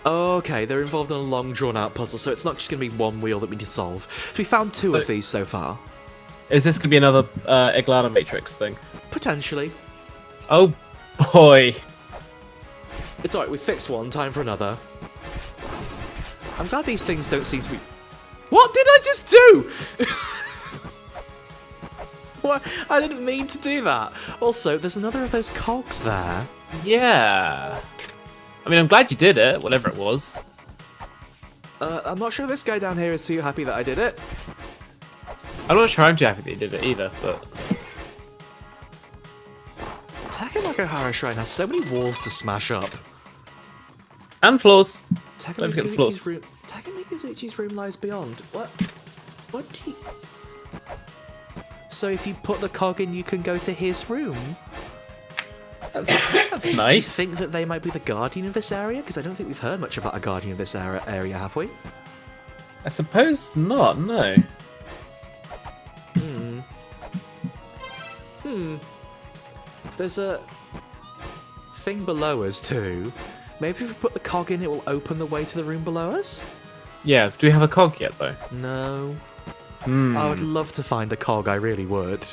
Okay, they're involved in a long drawn-out puzzle, so it's not just going to be one wheel that we need to solve. So we found two of these so far. Is this going to be another Iglana Matrix thing? Potentially. Oh, boy. It's alright, we fixed one, time for another. I'm glad these things don't seem to be... What did I just do?! What? I didn't mean to do that. Also, there's another of those cogs there. Yeah. I mean, I'm glad you did it, whatever it was. I'm not sure this guy down here is too happy that I did it. I'm not sure I'm too happy that you did it either, but... Takamagahara Shrine has so many walls to smash up. And floors. Don't forget the floors. Takamizuchi's room lies beyond. What? What do you... So if you put the cog in, you can go to his room? That's nice. Do you think that they might be the guardian of this area? Because I don't think we've heard much about a guardian of this area, have we? I suppose not, no. There's a thing below us too. Maybe if we put the cog in, it will open the way to the room below us? Yeah, do we have a cog yet, though? No. I would love to find a cog, I really would.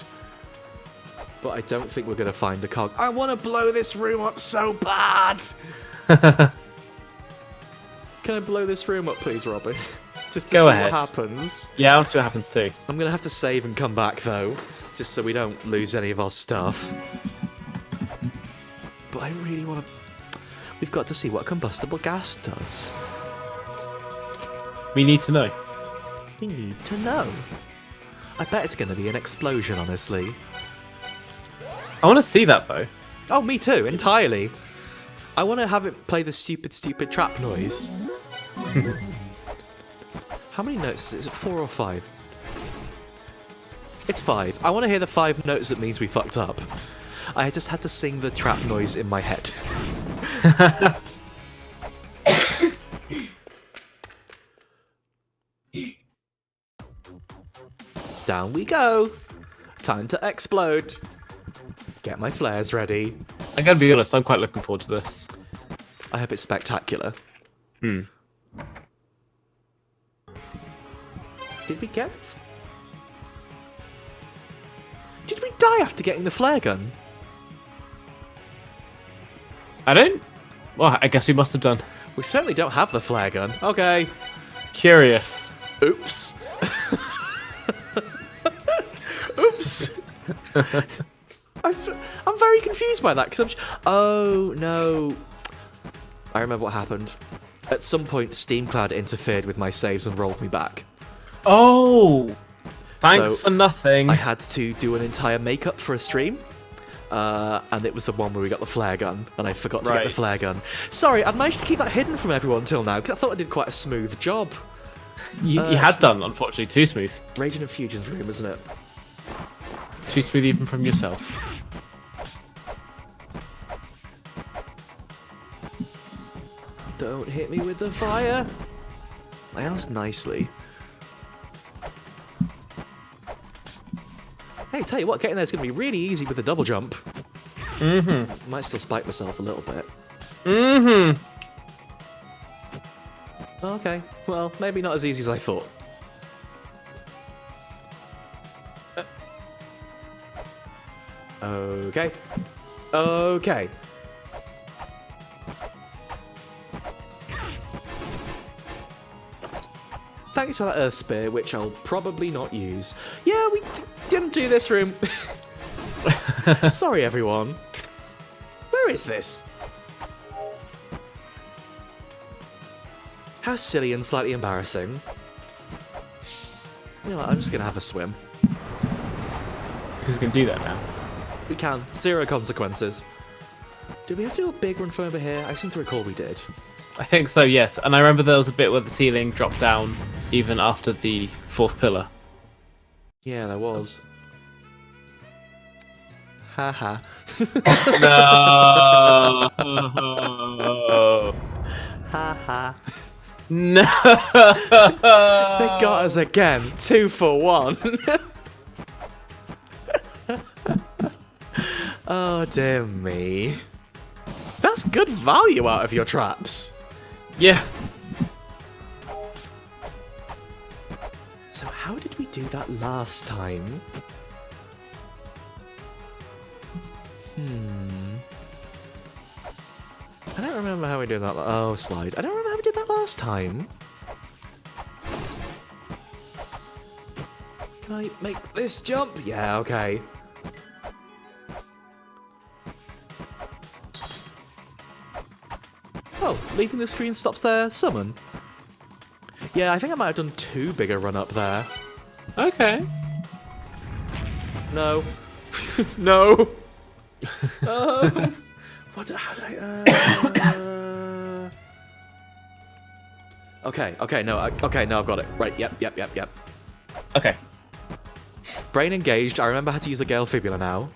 But I don't think we're going to find a cog. I want to blow this room up so bad! Can I blow this room up, please, Robin? Just to Go see ahead. what happens. Yeah, I want to see what happens too. I'm going to have to save and come back, though. Just so we don't lose any of our stuff. But I really want to... We've got to see what combustible gas does. We need to know. We need to know. I bet it's going to be an explosion, honestly. I want to see that, though. Oh, me too, entirely. I want to have it play the stupid trap noise. How many notes is it? 4 or 5? It's 5. I want to hear the 5 notes that means we fucked up. I just had to sing the trap noise in my head. Down we go. Time to explode. Get my flares ready. I'm going to be honest, I'm quite looking forward to this. I hope it's spectacular. Did we get... Did we die after getting the flare gun? I don't... Well, I guess we must have done. We certainly don't have the flare gun. Okay. Curious. Oops. Oops. I'm very confused by that because oh no. I remember what happened. At some point, SteamCloud interfered with my saves and rolled me back. Oh! Thanks So, for nothing. I had to do an entire makeup for a stream. And it was the one where we got the flare gun, and I forgot to get the Right. flare gun. Sorry, I'd managed to keep that hidden from everyone till now, because I thought I did quite a smooth job. You had done, unfortunately. Too smooth. Raging and Fusion's room, isn't it? Too smooth even from yourself. Don't hit me with the fire. I asked nicely. Hey, tell you what, getting there is going to be really easy with the double jump. Might still spike myself a little bit. Okay, well, maybe not as easy as I thought. Okay. Okay. Thanks for that earth spear, which I'll probably not use. Yeah, we didn't do this room. Sorry, everyone. Where is this? How silly and slightly embarrassing. You know what, I'm just gonna have a swim. Because we can do that now. We can. 0 consequences. Did we have to do a big run from over here? I seem to recall we did. I think so, yes. And I remember there was a bit where the ceiling dropped down even after the 4th pillar. Yeah, there was. Haha. No. Haha. No. They got us again. 2 for 1. Oh, dear me. That's good value out of your traps. Yeah. So how did we do that last time? I don't remember how we did that. Oh, slide. I don't remember how we did that last time. Can I make this jump? Yeah, okay. Oh, leaving the screen stops their summon. Yeah, I think I might have done too big a run up there. Okay. No. No. What? How did I? Okay. Okay. No. Okay. No. I've got it. Right. Yep. Okay. Brain engaged. I remember how to use the Gale Fibula now.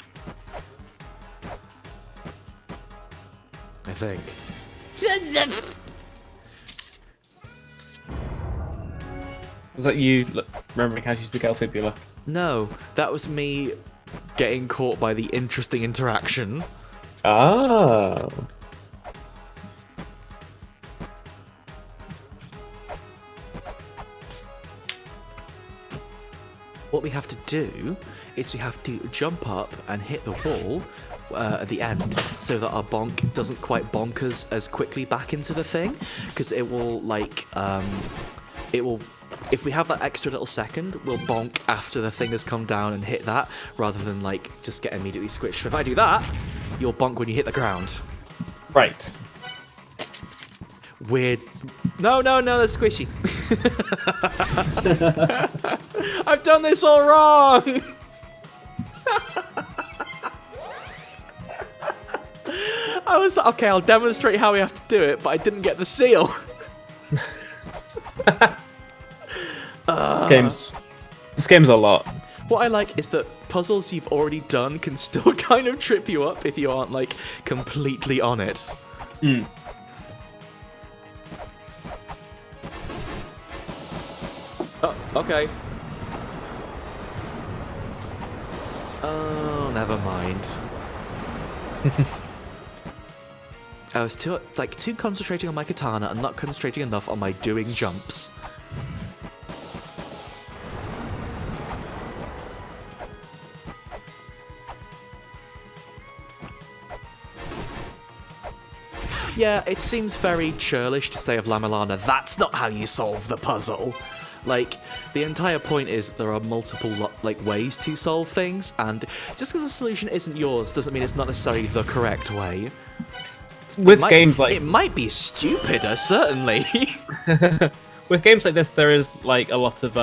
I think. Was that you remembering how to use the Gale Fibula? No, that was me getting caught by the interesting interaction. Oh. What we have to do is we have to jump up and hit the wall at the end so that our bonk doesn't quite bonk us as quickly back into the thing, because it will like if we have that extra little second, we'll bonk after the thing has come down and hit that, rather than like just get immediately squished. So if I do that, you'll bonk when you hit the ground. Right. Weird. No, that's squishy. I've done this all wrong. I was okay. I'll demonstrate how we have to do it, but I didn't get the seal. This game's a lot. What I like is that puzzles you've already done can still kind of trip you up if you aren't like completely on it. Oh, okay. Oh, never mind. I was too concentrating on my katana and not concentrating enough on my doing jumps. Yeah, it seems very churlish to say of Mulana, that's not how you solve the puzzle. Like, the entire point is there are multiple ways to solve things, and just because the solution isn't yours doesn't mean it's not necessarily the correct way. With games like... It might be stupider, certainly. With games like this, there is like a lot of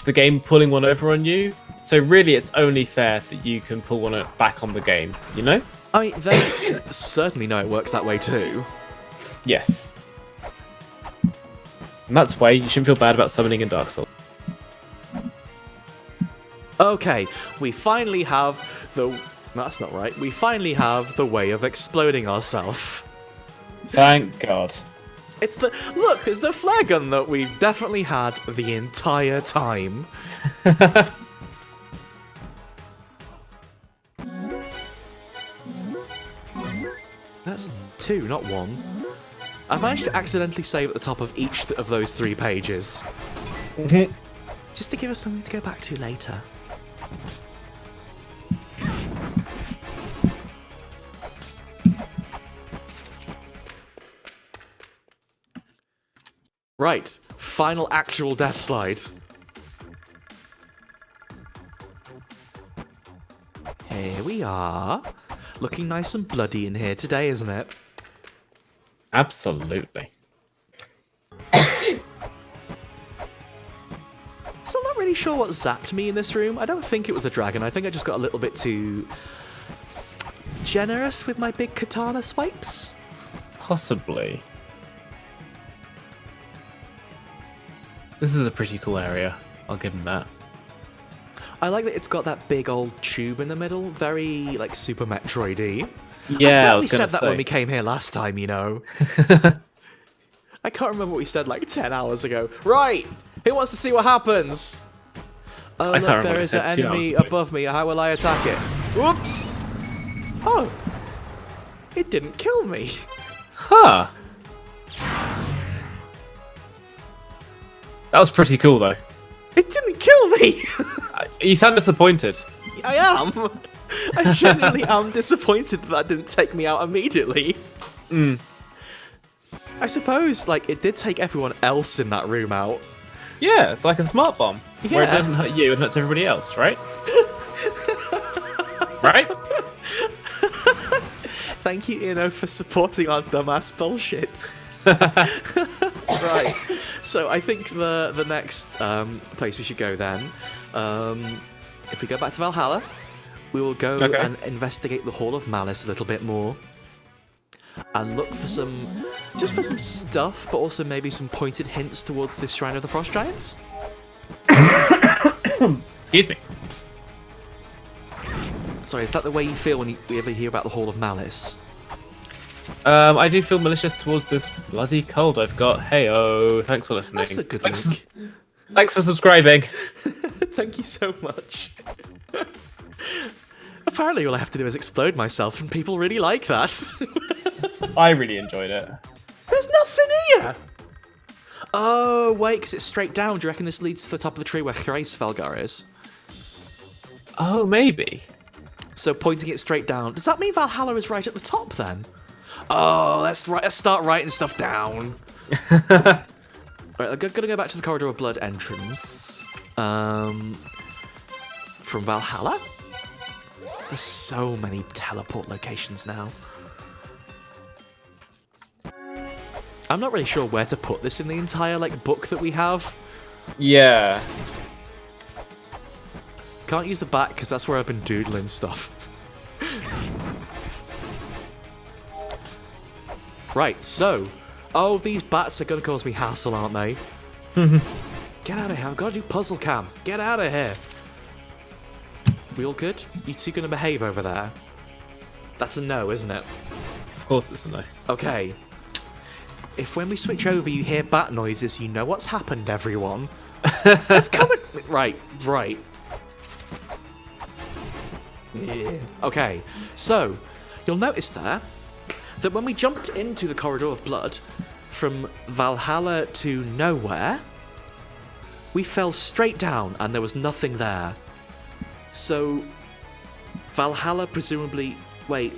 the game pulling one over on you. So really, it's only fair that you can pull one back on the game, you know? I mean, they certainly know it works that way too. Yes. And that's why you shouldn't feel bad about summoning in Dark Souls. Okay, we finally have the... That's not right. We finally have the way of exploding ourselves. Thank God. It's the flare gun that we've definitely had the entire time. That's 2, not 1. I managed to accidentally save at the top of each of those 3 pages. Just to give us something to go back to later. Right, final actual death slide. Here we are. Looking nice and bloody in here today, isn't it? Absolutely. So I'm not really sure what zapped me in this room. I don't think it was a dragon. I think I just got a little bit too generous with my big katana swipes. Possibly. This is a pretty cool area. I'll give him that. I like that it's got that big old tube in the middle. Very, like, Super Metroid-y. Yeah, I we was said going to that say. when we came here last time, you know. I can't remember what we said like 10 hours ago. Right! Who wants to see what happens? Oh, can't look, remember there what I is an said 2 enemy hours ago. above me. How will I attack it? Whoops! Oh! It didn't kill me. Huh. That was pretty cool, though. It didn't kill me! You sound disappointed. I am! I genuinely am disappointed that didn't take me out immediately. I suppose, like, it did take everyone else in that room out. Yeah, it's like a smart bomb. Where it Yeah. doesn't hurt you, it hurts everybody else, right? Right? Thank you, Ino, for supporting our dumbass bullshit. Right. So I think the next place we should go then, if we go back to Valhalla, we will go Okay. and investigate the Hall of Malice a little bit more, and look for some stuff, but also maybe some pointed hints towards the Shrine of the Frost Giants. Excuse me. Sorry, is that the way you feel when you ever hear about the Hall of Malice? I do feel malicious towards this bloody cold I've got. Hey-oh, thanks for listening. That's a good thanks, link. thanks for subscribing. Thank you so much. Apparently all I have to do is explode myself and people really like that. I really enjoyed it. There's nothing here! Oh, wait, because it's straight down. Do you reckon this leads to the top of the tree where Hraesvelgar is? Oh, maybe. So pointing it straight down. Does that mean Valhalla is right at the top then? Oh, let's start writing stuff down. Right, I'm gonna go back to the Corridor of Blood entrance. From Valhalla? There's so many teleport locations now. I'm not really sure where to put this in the entire book that we have. Yeah. Can't use the back because that's where I've been doodling stuff. Right, so. Oh, these bats are going to cause me hassle, aren't they? Get out of here. I've got to do puzzle cam. Get out of here. We all good? You two going to behave over there? That's a no, isn't it? Of course it's a no. Okay. If when we switch over you hear bat noises, you know what's happened, everyone. Let's come and... Right. Yeah. Okay, so you'll notice there that when we jumped into the Corridor of Blood from Valhalla to nowhere, we fell straight down and there was nothing there. So Valhalla presumably... Wait,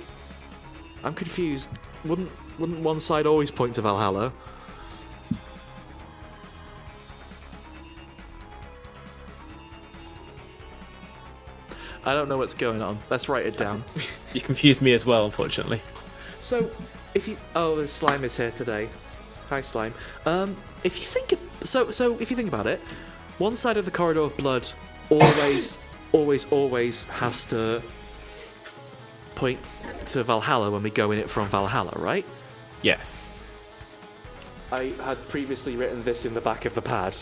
I'm confused. Wouldn't one side always point to Valhalla? I don't know what's going on. Let's write it down. You confused me as well, unfortunately. So, if you... Oh, the slime is here today. Hi, slime. If you think... So if you think about it, one side of the Corridor of Blood always has to point to Valhalla when we go in it from Valhalla, right? Yes. I had previously written this in the back of the pad.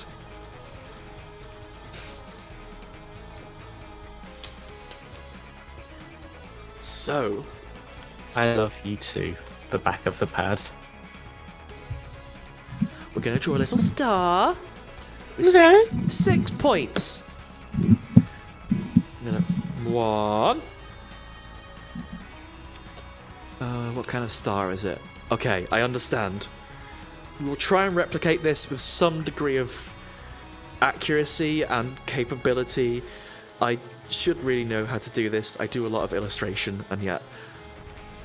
So... I love you too. The back of the pad. We're going to draw a little star. With Okay. 6 points. I'm gonna 1. What kind of star is it? Okay, I understand. We'll try and replicate this with some degree of accuracy and capability. I should really know how to do this. I do a lot of illustration, and yet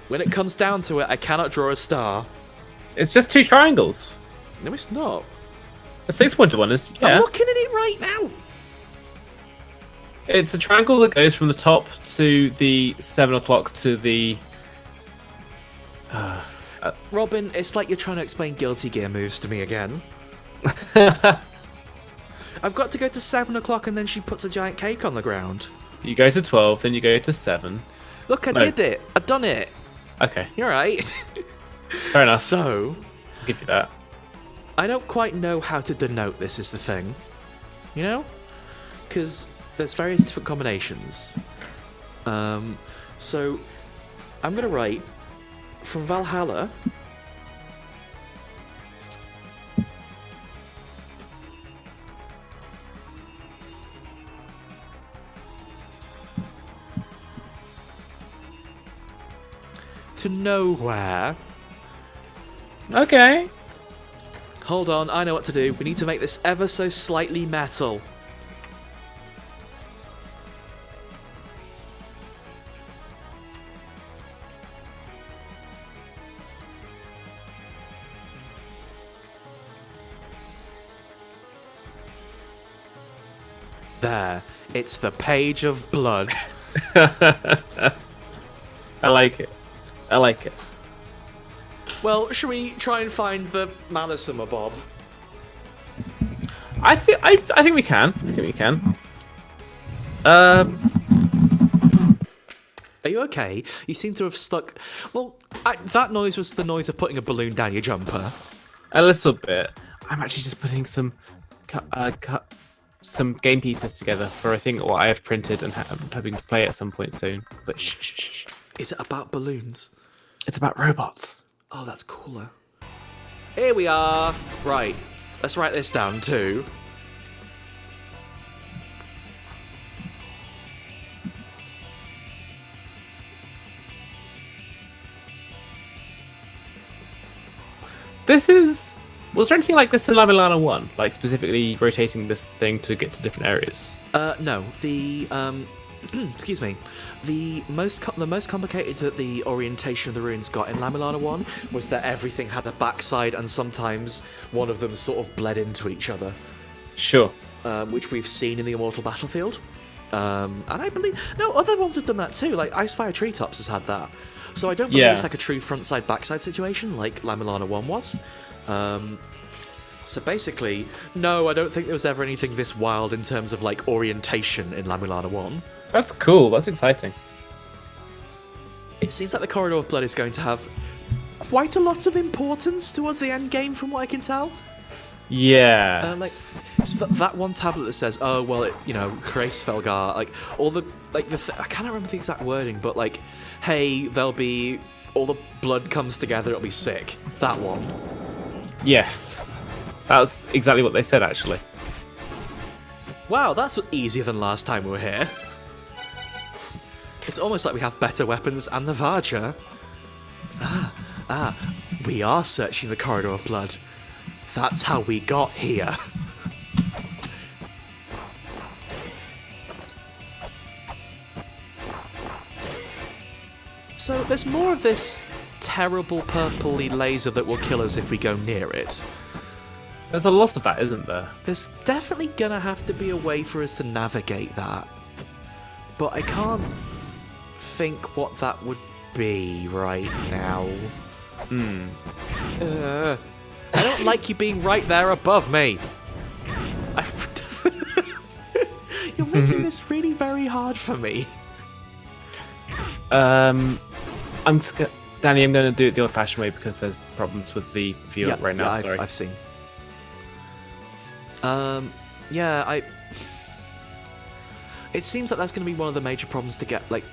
when it comes down to it, I cannot draw a star. It's just 2 triangles. No, it's not. A 6-pointed one is, yeah. I'm looking at it right now. It's a triangle that goes from the top to the 7 o'clock to the... Robin, it's like you're trying to explain Guilty Gear moves to me again. I've got to go to 7 o'clock and then she puts a giant cake on the ground. You go to 12, then you go to 7. Look, I did it. I've done it. Okay, You're right. fair enough. So, I'll give you that. I don't quite know how to denote this is the thing. You know? Because there's various different combinations. So, I'm going to write from Valhalla. To nowhere. Okay. Hold on, I know what to do. We need to make this ever so slightly metal. There. It's the page of blood. I like it. I like it. Well, should we try and find the Malissima, Bob? I think we can. I think we can. Are you okay? You seem to have stuck... Well, that noise was the noise of putting a balloon down your jumper. A little bit. I'm actually just putting some some game pieces together for I think what I have printed and I'm hoping to play at some point soon. But shh, shh, shh, shh. Is it about balloons? It's about robots. Oh, that's cooler. Here we are. Right. Let's write this down too. Was there anything like this in La Milana 1? Like specifically rotating this thing to get to different areas? No. The excuse me. The most complicated that the orientation of the runes got in La Milana 1 was that everything had a backside and sometimes one of them sort of bled into each other. Sure. Which we've seen in the Immortal Battlefield. And I believe... No, other ones have done that too. Like Icefire Treetops has had that. So I don't believe it's like a true front-side, backside situation like La Milana 1 was. So basically, no, I don't think there was ever anything this wild in terms of like orientation in La Milana 1. That's cool. That's exciting. It seems like the Corridor of Blood is going to have quite a lot of importance towards the end game, from what I can tell. Yeah. That one tablet that says, "Oh well, it Grace Felgar," like all the I can't remember the exact wording, but like, hey, there'll be all the blood comes together, it'll be sick. That one. Yes. That was exactly what they said, actually. Wow, that's easier than last time we were here. It's almost like we have better weapons and the Varja. We are searching the Corridor of Blood. That's how we got here. So there's more of this terrible purpley laser that will kill us if we go near it. There's a lot of that, isn't there? There's definitely gonna have to be a way for us to navigate that. But I can't think what that would be right now. I don't like you being right there above me. You're making this really very hard for me. Danny, I'm going to do it the old-fashioned way because there's problems with the view right now. Yeah, sorry. I've seen. It seems like that's going to be one of the major problems to get, like,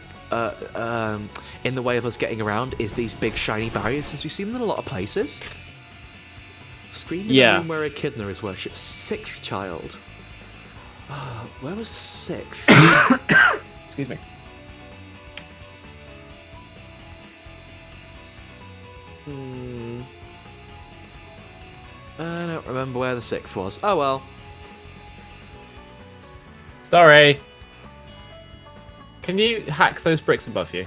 in the way of us getting around is these big shiny barriers, since we've seen them in a lot of places. Screamed in Yeah. the room where Echidna is worshipped. 6th child. Where was the 6th? Excuse me. I don't remember where the 6th was. Oh well. Sorry. Can you hack those bricks above you?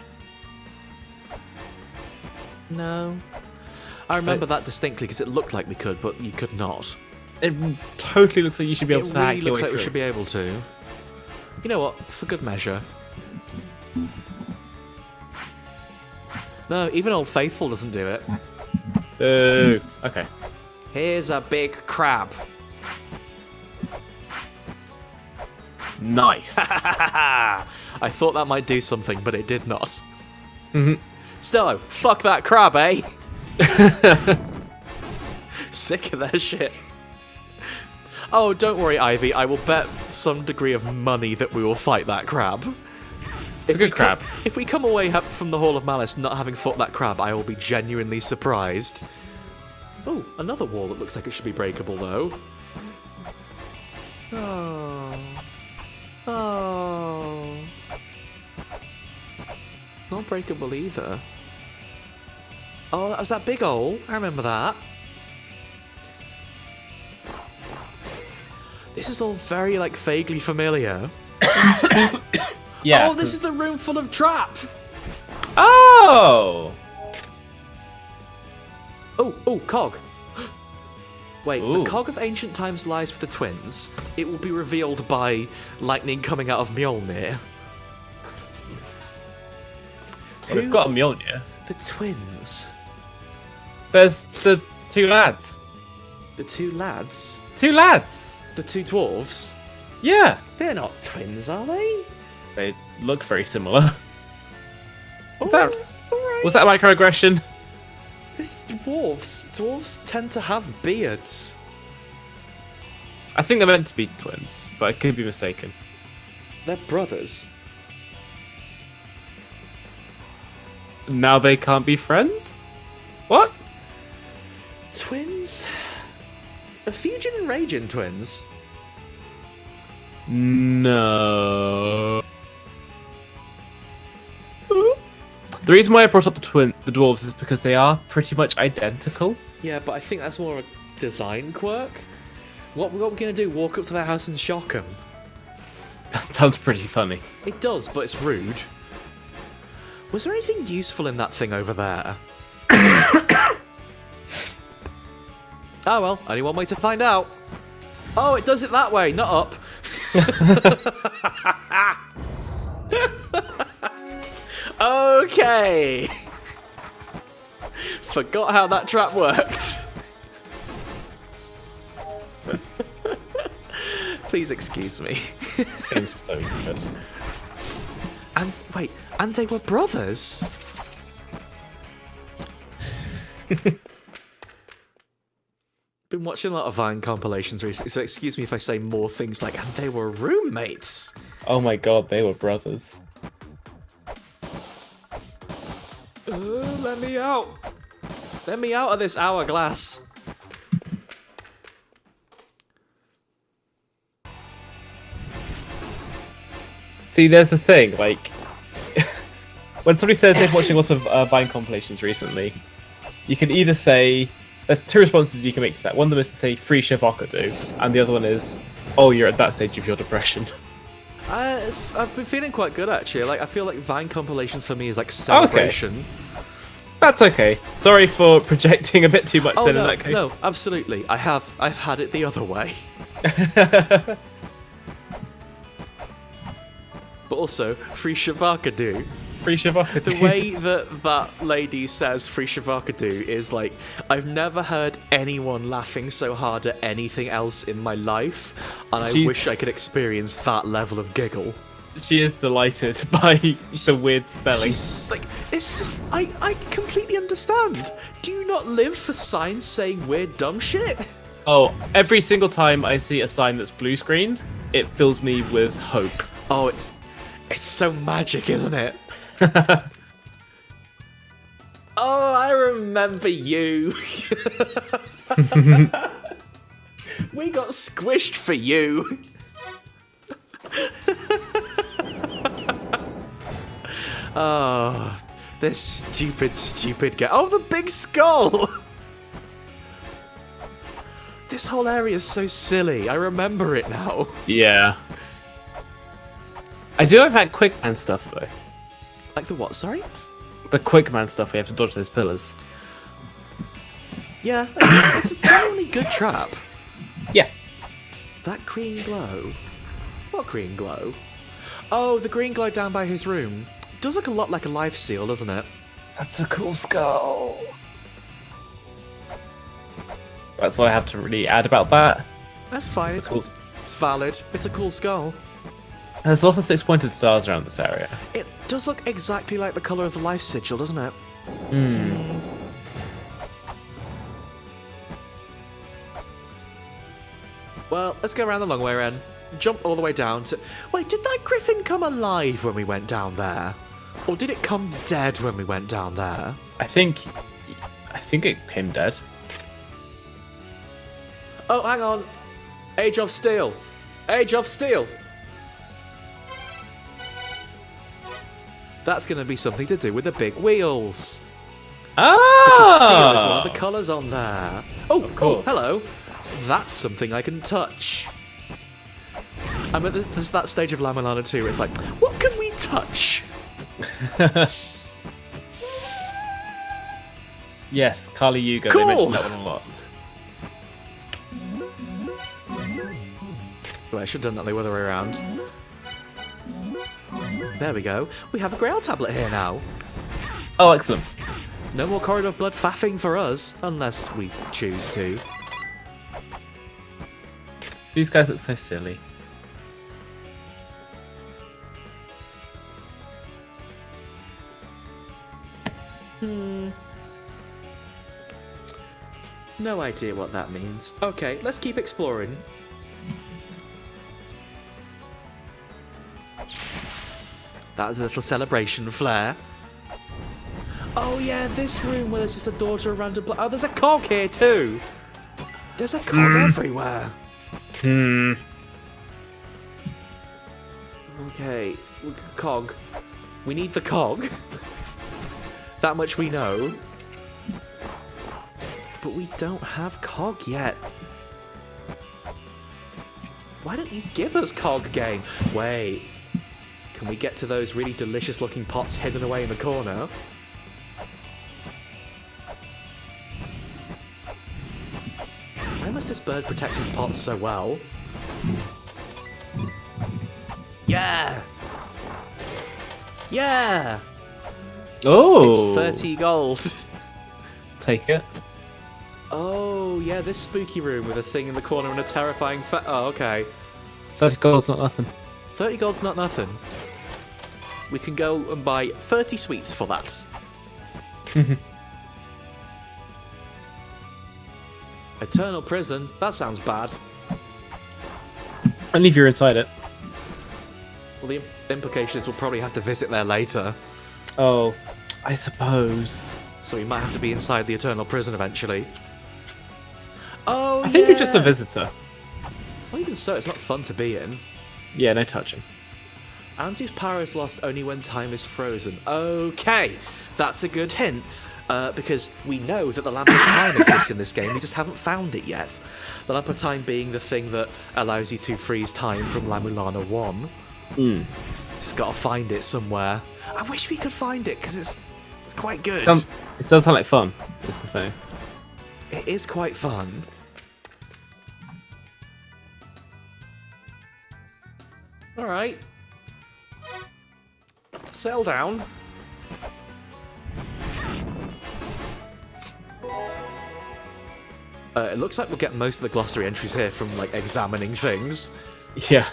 No. I remember that distinctly because it looked like we could, but you could not. It totally looks like you should be able It to hack really your looks way like we through. should be able to. You know what? For good measure. No, even Old Faithful doesn't do it. Boo. Okay. Here's a big crab. Nice. I thought that might do something, but it did not. Mhm. Still, fuck that crab, eh? Sick of that shit. Oh, don't worry, Ivy. I will bet some degree of money that we will fight that crab. It's a good crab. If we come away from the Hall of Malice not having fought that crab, I will be genuinely surprised. Oh, another wall that looks like it should be breakable, though. Oh. Oh. Not breakable either. Oh, that was that big hole. I remember that. This is all very, like, vaguely familiar. Yeah. Oh, this is the room full of trap. Oh. Oh, cog. Wait, Ooh. the cog of ancient times lies with the twins. It will be revealed by lightning coming out of Mjolnir. Well, we've got a Mjolnir. The twins. There's the two lads. The two lads. Two lads. The two dwarves. Yeah. They're not twins, are they? They look very similar. Was that- Was that a microaggression? This is dwarves. Dwarves tend to have beards. I think they're meant to be twins, but I could be mistaken. They're brothers. Now they can't be friends? What? Twins? Are Fusion and Raging twins? No. The reason why I brought up the dwarves is because they are pretty much identical. Yeah, but I think that's more a design quirk. What we're going to do, walk up to their house and shock them. That sounds pretty funny. It does, but it's rude. Was there anything useful in that thing over there? Oh well, only one way to find out. Oh, it does it that way, not up. Okay. Forgot how that trap worked. Please excuse me. This game's so good. And wait, and they were brothers? Been watching a lot of Vine compilations recently, so excuse me if I say more things like, and they were roommates. Oh my god, they were brothers. Let me out. Let me out of this hourglass. See, there's the thing, like, when somebody says they're watching lots of Vine compilations recently, you can either say, there's two responses you can make to that. One of them is to say, free Shavakadu, and the other one is, oh, you're at that stage of your depression. I've been feeling quite good, actually. Like, I feel like Vine compilations for me is like celebration. That's okay. Sorry for projecting a bit too much then no, in that case. no, absolutely. I've had it the other way. But also, free Shavakadu. Free Shavakadu. The way that that lady says free Shavakadu is like, I've never heard anyone laughing so hard at anything else in my life, and I wish I could experience that level of giggle. She is delighted by the weird spelling. She's like, it's just, I completely understand. Do you not live for signs saying weird dumb shit? Oh, every single time I see a sign that's blue screened, it fills me with hope. Oh, it's so magic, isn't it? Oh, I remember you. We got squished for you. Oh, this stupid guy. Oh, the big skull! This whole area is so silly. I remember it now. Yeah. I do like that quick man stuff though. Like the what, sorry? The quick man stuff, we have to dodge those pillars. Yeah, it's a genuinely good trap. Yeah. That green glow? What green glow? Oh, the green glow down by his room. Does look a lot like a life seal, doesn't it? That's a cool skull. That's all I have to really add about that. That's fine. It's cool. It's valid. It's a cool skull. There's also 6-pointed stars around this area. It does look exactly like the colour of the life sigil, doesn't it? Hmm. Well, let's go around the long way around. Jump all the way down to... Wait, did that griffin come alive when we went down there? Or did it come dead when we went down there? I think it came dead. Oh, hang on. Age of Steel. Age of Steel. That's going to be something to do with the big wheels. Because steel is one of the colours on there. Oh, Of course. Oh, hello. That's something I can touch. I'm at there's that stage of La Mulana 2 where it's like, what can we touch? Yes, Kali Yuga. Cool. They mentioned that one a lot. Well, I should have done that the other way around. There we go. We have a Grail tablet here now. Oh, excellent. No more Corridor of Blood faffing for us, unless we choose to. These guys look so silly. No idea what that means. Okay, let's keep exploring. That was a little celebration flair. Oh yeah, this room where there's just a door to a random oh, there's a cog here too! There's a cog everywhere! Okay, cog. We need the cog. That much we know. But we don't have cog yet. Why don't you give us cog, game? Wait. Can we get to those really delicious looking pots hidden away in the corner? Why must this bird protect his pots so well? Yeah! Yeah! Oh, It's 30 gold. take it. Oh, yeah, this spooky room with a thing in the corner and a terrifying oh, okay. 30 gold's not nothing. 30 gold's not nothing. We can go and buy 30 sweets for that. Eternal prison? That sounds bad. Only if you're inside it. Well, the implication is we'll probably have to visit there later. Oh, I suppose. So we might have to be inside the Eternal prison eventually. Oh, I think you're just a visitor. Well, even so, it's not fun to be in. Yeah, no touching. Anzi's power is lost only when time is frozen. Okay, that's a good hint. Because we know that the Lamp of Time exists in this game, we just haven't found it yet. The Lamp of Time being the thing that allows you to freeze time from La Mulana 1. Just gotta find it somewhere. I wish we could find it, because it's quite good. It does sound like fun, just to say. It is quite fun. Alright. Settle down. It looks like we'll get most of the glossary entries here from, like, examining things. Yeah.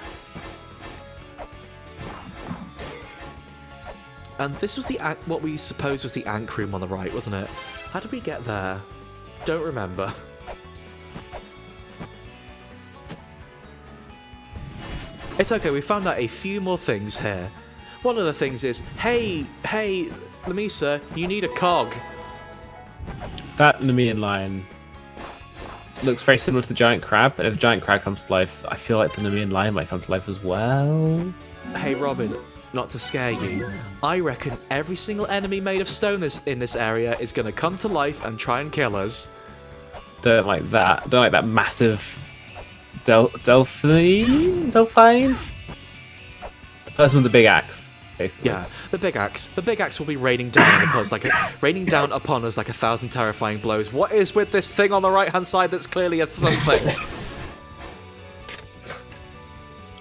And this was what we suppose was the Ankh room on the right, wasn't it? How did we get there? Don't remember. It's okay, we found out a few more things here. One of the things is, hey, Lamisa, you need a cog. That Nemean lion looks very similar to the giant crab, and if the giant crab comes to life, I feel like the Nemean lion might come to life as well. Hey Robin, not to scare you, I reckon every single enemy made of stone in this area is going to come to life and try and kill us. Don't like that. Don't like that massive Delphine? The person with the big axe, basically. Yeah, the big axe. The big axe will be raining down upon us raining down upon us like 1,000 terrifying blows. What is with this thing on the right-hand side that's clearly a something?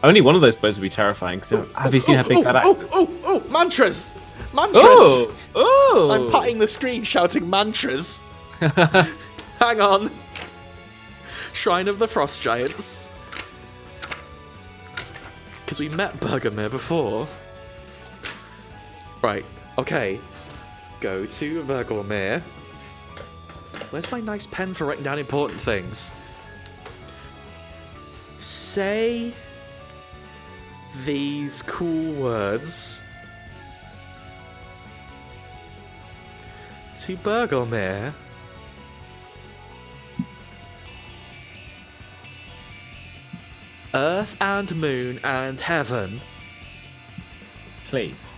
Only one of those blows would be terrifying. So have you seen how big that axe is? Oh! Mantras! Mantras! Oh! I'm patting the screen shouting mantras. Hang on. Shrine of the Frost Giants. Because we met Bergamir before. Right, okay. Go to Bergamir. Where's my nice pen for writing down important things? Say these cool words to Bergelmere. Earth and moon and heaven. Please.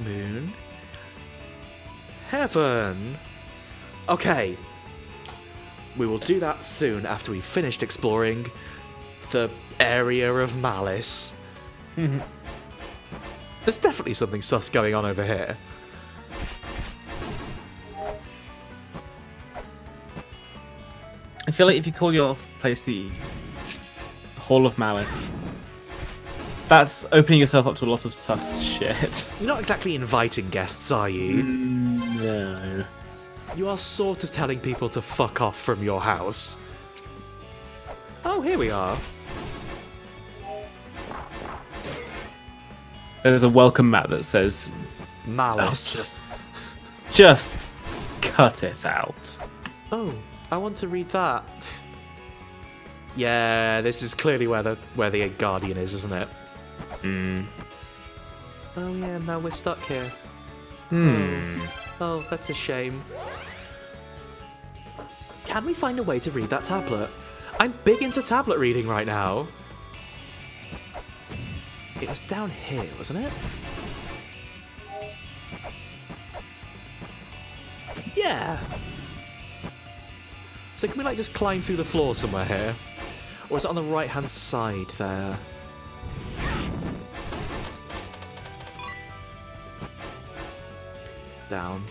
Moon. Heaven. Okay. We will do that soon after we've finished exploring the area of Malice. There's definitely something sus going on over here. I feel like if you call your place the Hall of Malice, that's opening yourself up to a lot of sus shit. You're not exactly inviting guests, are you? No. You are sort of telling people to fuck off from your house. Oh, here we are. There's a welcome mat that says Malice. just cut it out. Oh, I want to read that. Yeah, this is clearly where the Guardian is, isn't it? Oh yeah, now we're stuck here. Oh, that's a shame. Can we find a way to read that tablet? I'm big into tablet reading right now. It was down here, wasn't it? Yeah. So can we like just climb through the floor somewhere here? Or is it on the right-hand side there? Down.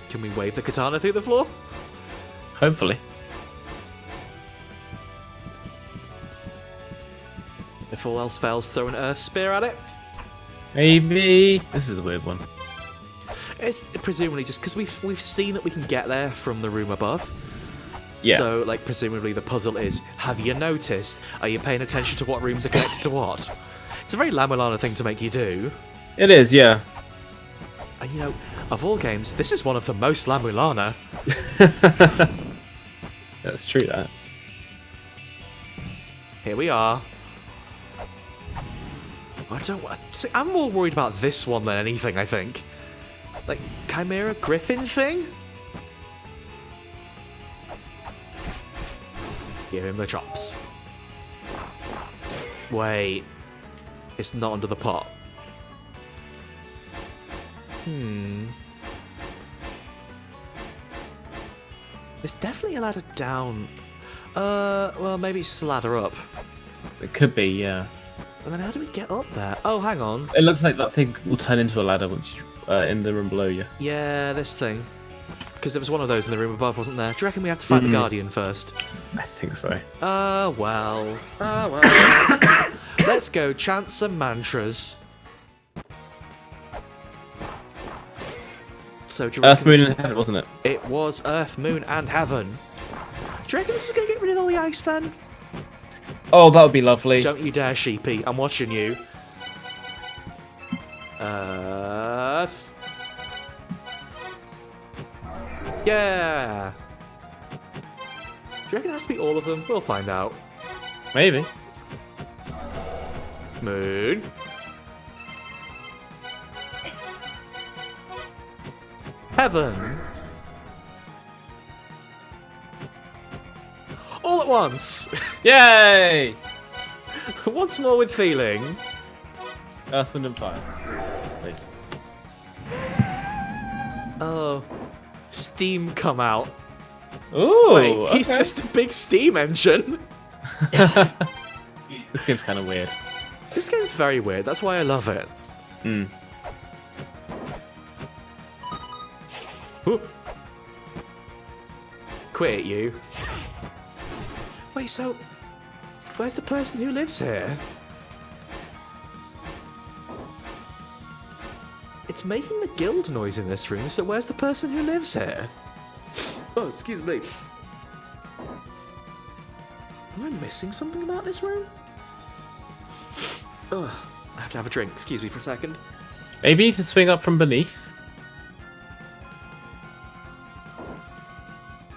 Can we wave the katana through the floor? Hopefully. If all else fails, throw an earth spear at it. Maybe. This is a weird one. It's presumably just because we've seen that we can get there from the room above. Yeah. So, like, presumably the puzzle is, have you noticed? Are you paying attention to what rooms are connected to what? It's a very La Mulana thing to make you do. It is, yeah. And, you know, of all games, this is one of the most La Mulana. That's true, that. Here we are. I'm more worried about this one than anything, I think. Like, Chimera Griffin thing? Give him the chops. Wait. It's not under the pot. There's definitely a ladder down. Well, maybe it's just a ladder up. It could be, yeah. And then how do we get up there? Oh, hang on. It looks like that thing will turn into a ladder once you in the room below you. Yeah, this thing. Because there was one of those in the room above, wasn't there? Do you reckon we have to fight the Guardian first? I think so. Well. Let's go chant some mantras. So, do you Earth, reckon Moon, and Heaven, wasn't it? it was Earth, Moon, and Heaven? Do you reckon this is going to get rid of all the ice then? Oh, that would be lovely. Don't you dare, sheepy. I'm watching you. Earth. Yeah. Do you reckon it has to be all of them? We'll find out. Maybe. Moon. Heaven. All at once. Yay! Once more with feeling. Earth, Wind, and Fire. Please. Oh. Steam come out. Ooh, Wait, he's okay. just a big steam engine. This game's kind of weird. This game's very weird. That's why I love it. Hmm. Ooh. Quit it, you. Wait, so where's the person who lives here? It's making the guild noise in this room, so where's the person who lives here? Oh, excuse me. Am I missing something about this room? Ugh, I have to have a drink. Excuse me for a second. Maybe you need to swing up from beneath.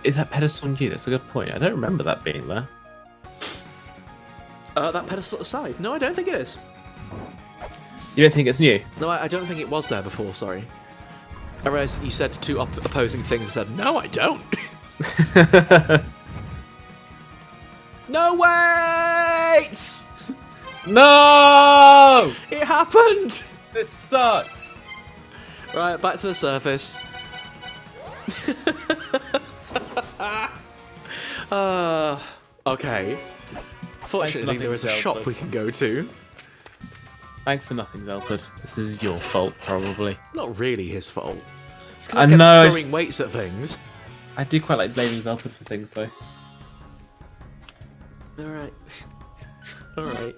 Is that pedestal on you? That's a good point. I don't remember that being there. That pedestal at the side. No, I don't think it is. You don't think it's new? No, I don't think it was there before, sorry. I realised you said two opposing things. I said, no, I don't. No, wait! No! It happened! This sucks. Right, back to the surface. Okay. Fortunately, there is a shop we can go to. Thanks for nothing, Zelford. This is your fault, probably. Not really his fault. It's because I I kept know, throwing weights at things. I do quite like blaming Zelford for things, though. Alright. Alright.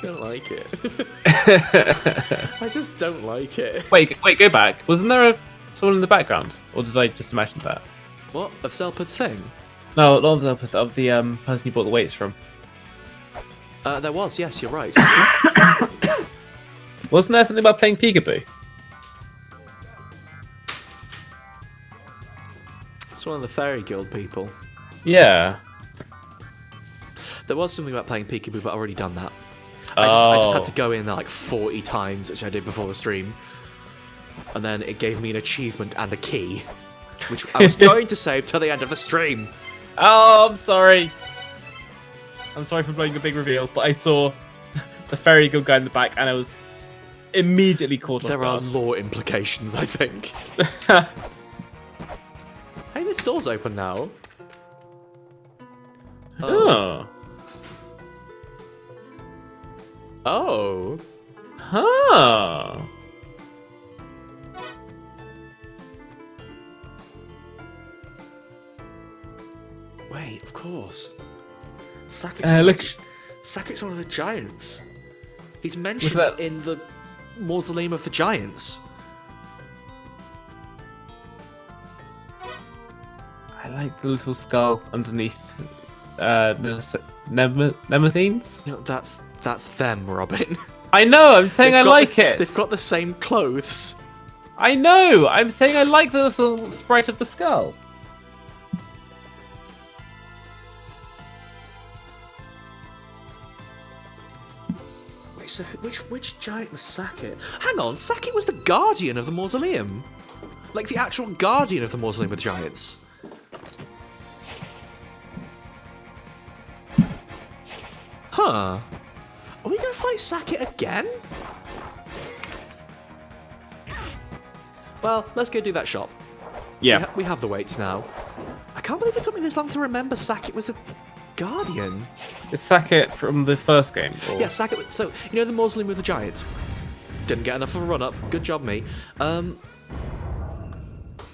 Don't like it. I just don't like it. Wait, go back. Wasn't there someone in the background? Or did I just imagine that? What? Of Zelpud's thing? No, not of Zelford, of the person you bought the weights from. There was, yes, you're right. Wasn't there something about playing peekaboo? It's one of the Fairy Guild people. Yeah. There was something about playing peekaboo, but I've already done that. Oh. I just had to go in there like 40 times, which I did before the stream. And then it gave me an achievement and a key, which I was going to save till the end of the stream. Oh, I'm sorry. I'm sorry for blowing the big reveal, but I saw the fairy guild guy in the back, and I was immediately caught off There are guard. law implications, I think. Hey, this door's open now. Oh. Oh. Huh. Wait, of course. Look. Saket's one of the giants. He's Look mentioned at that. in the Mausoleum of the Giants. I like the little skull underneath Nemetines. You know, that's them, Robin. I know, I'm saying I like it. They've got the same clothes. I know, I'm saying I like the little sprite of the skull. Wait, so which giant was Saket? Hang on, Saket was the guardian of the mausoleum. Like the actual guardian of the Mausoleum of the Giants. Huh. Are we gonna fight Saket again? Well, let's go do that shop. Yeah. We have the weights now. I can't believe it took me this long to remember Saket was the guardian. Is Saket from the first game? Or... Yeah, Saket. So, you know the Mausoleum of the Giants? Didn't get enough of a run-up. Good job, me.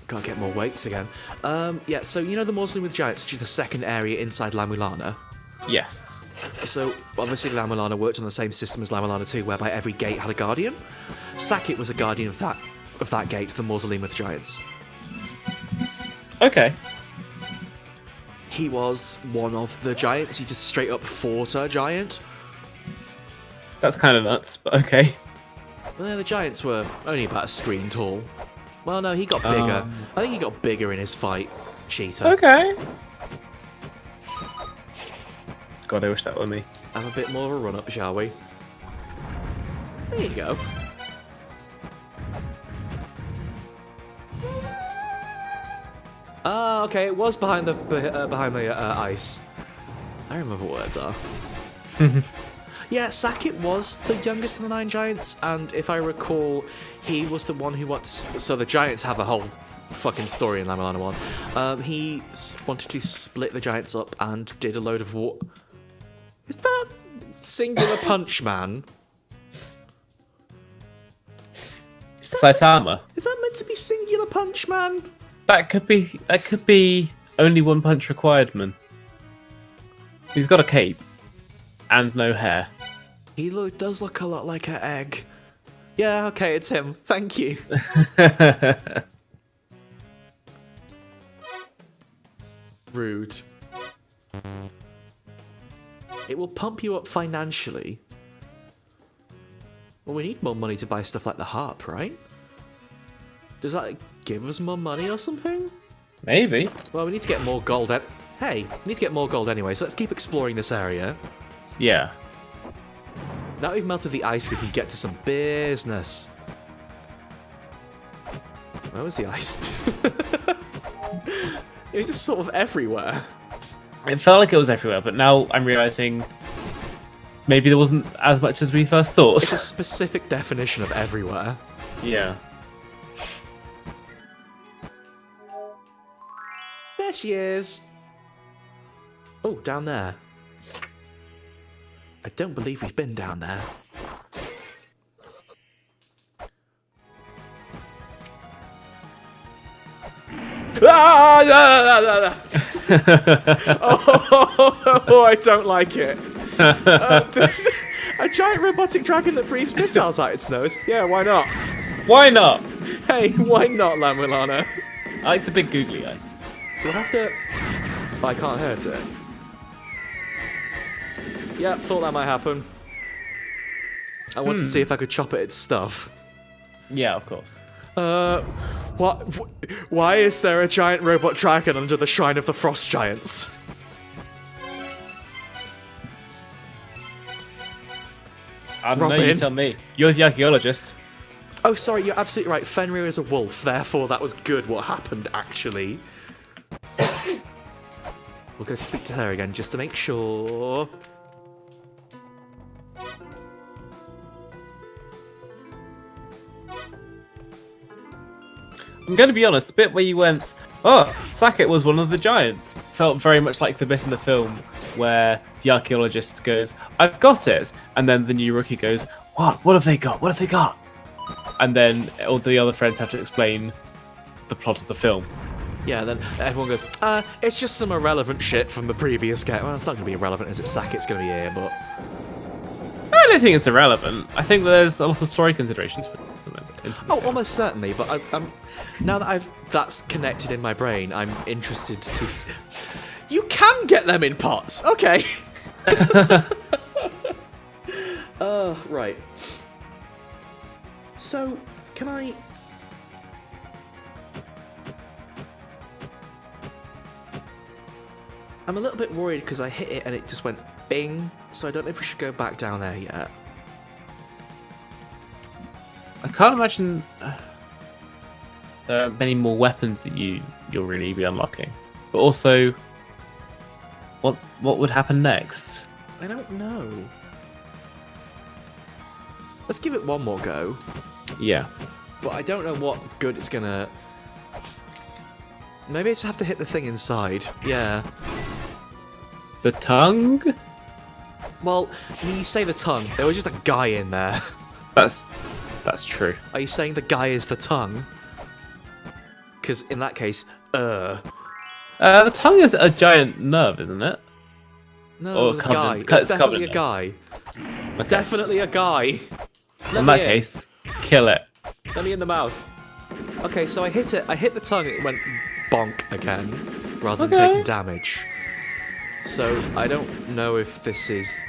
Gotta get more weights again. Yeah, so you know the Mausoleum of the Giants, which is the second area inside La Mulana? Yes. So, obviously La Mulana worked on the same system as La Mulana 2, whereby every gate had a guardian. Saket was a guardian of that gate, the Mausoleum of the Giants. Okay. He was one of the giants. He just straight up fought a giant. That's kind of nuts, but okay. Well, the giants were only about a screen tall. Well, no, he got bigger. I think he got bigger in his fight, Cheetah. Okay. God, I wish that were me. Have a bit more of a run-up, shall we? There you go. okay, it was behind the ice. I remember what words are. Yeah, Sackett was the youngest of the 9 giants, and if I recall, he was the one who wants. So the giants have a whole fucking story in La Mulana 1. He wanted to split the giants up and did a load of war. Is that singular punch, man? Saitama. Is that meant to be singular punch, man? That could be only one punch required, man. He's got a cape and no hair. He does look a lot like an egg. Yeah, okay, it's him. Thank you. Rude. It will pump you up financially. Well, we need more money to buy stuff like the harp, right? Does that give us more money or something? Maybe. Well, we need to get more gold. Hey, we need to get more gold anyway, so let's keep exploring this area. Yeah. Now we've melted the ice, we can get to some business. Where was the ice? It was just sort of everywhere. It felt like it was everywhere, but now I'm realizing maybe there wasn't as much as we first thought. It's a specific definition of everywhere. Yeah. There she is. Oh, down there. I don't believe we've been down there. Oh, I don't like it. There's a giant robotic dragon that breathes missiles out its nose. Yeah, why not? Why not? Hey, why not, La Mulana? I like the big googly guy. Do I have to... Oh, I can't hurt it. Yep, thought that might happen. I wanted to see if I could chop at its stuff. Yeah, of course. What? Why is there a giant robot dragon under the Shrine of the Frost Giants? I don't know, you Robin. tell me. You're the archaeologist. Oh, sorry, you're absolutely right. Fenrir is a wolf, therefore that was good what happened, actually. We'll go to speak to her again, just to make sure. I'm going to be honest, the bit where you went, oh, Sackett was one of the giants, felt very much like the bit in the film where the archaeologist goes, I've got it, and then the new rookie goes, what? What have they got? What have they got? And then all the other friends have to explain the plot of the film. Yeah, then everyone goes, it's just some irrelevant shit from the previous game. Well, it's not going to be irrelevant, is it? Sackett's going to be here, but... I don't think it's irrelevant. I think there's a lot of story considerations. Oh, almost certainly, but I'm now that that's connected in my brain, I'm interested to... You can get them in pots! Okay! Right. So, can I... I'm a little bit worried because I hit it and it just went bing, so I don't know if we should go back down there yet. I can't imagine there are many more weapons that you'll really be unlocking. But also, what would happen next? I don't know. Let's give it one more go. Yeah. But I don't know what good it's gonna... Maybe I just have to hit the thing inside. Yeah. The tongue? Well, when you say the tongue, there was just a guy in there. That's true. Are you saying the guy is the tongue? Because in that case, The tongue is a giant nerve, isn't it? No, Or it was a guy. covered- It was it's covered definitely in a guy. Okay. Definitely a guy. In that case, kill it. Let me in the mouth. Okay, so I hit it. I hit the tongue. It went bonk again, rather than Okay. taking damage. So I don't know if this is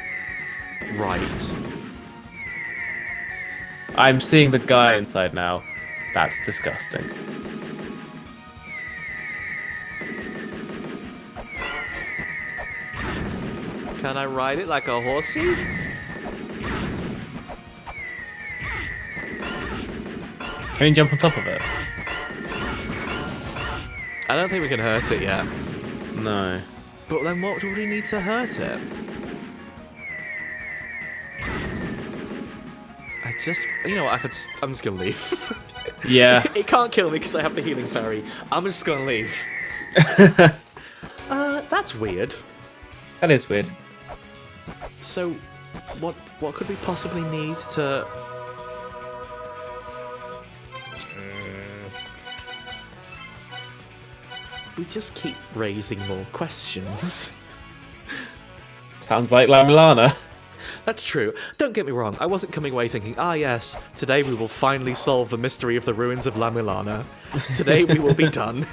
right. I'm seeing the guy inside now. That's disgusting. Can I ride it like a horsey? Can you jump on top of it? I don't think we can hurt it yet. No. But then what do we need to hurt it? You know what, I'm just gonna leave. Yeah. It can't kill me because I have the healing fairy. I'm just gonna leave. That's weird. That is weird. So, what could we possibly need to... We just keep raising more questions. Sounds like La Mulana. That's true. Don't get me wrong, I wasn't coming away thinking, ah yes, today we will finally solve the mystery of the ruins of La Mulana. Today we will be done.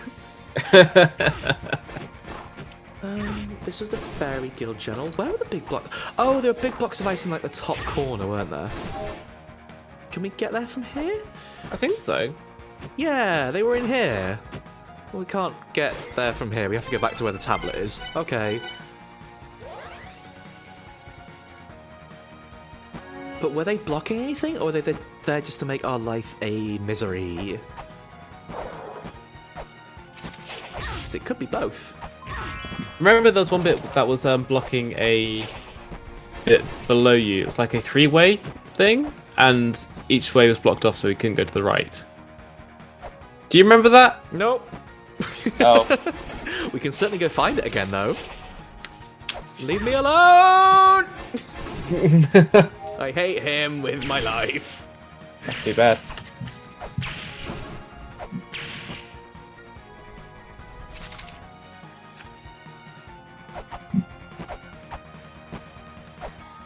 This was the Fairy Guild Journal. Where were the big blocks? Oh, there were big blocks of ice in like the top corner, weren't there? Can we get there from here? I think so. Yeah, they were in here. Well, we can't get there from here. We have to go back to where the tablet is. Okay. But were they blocking anything, or were they there just to make our life a misery? Because it could be both. Remember there was one bit that was blocking a bit below you. It was like a three-way thing, and each way was blocked off so we couldn't go to the right. Do you remember that? Nope. Oh. We can certainly go find it again, though. Leave me alone! I hate him with my life. That's too bad.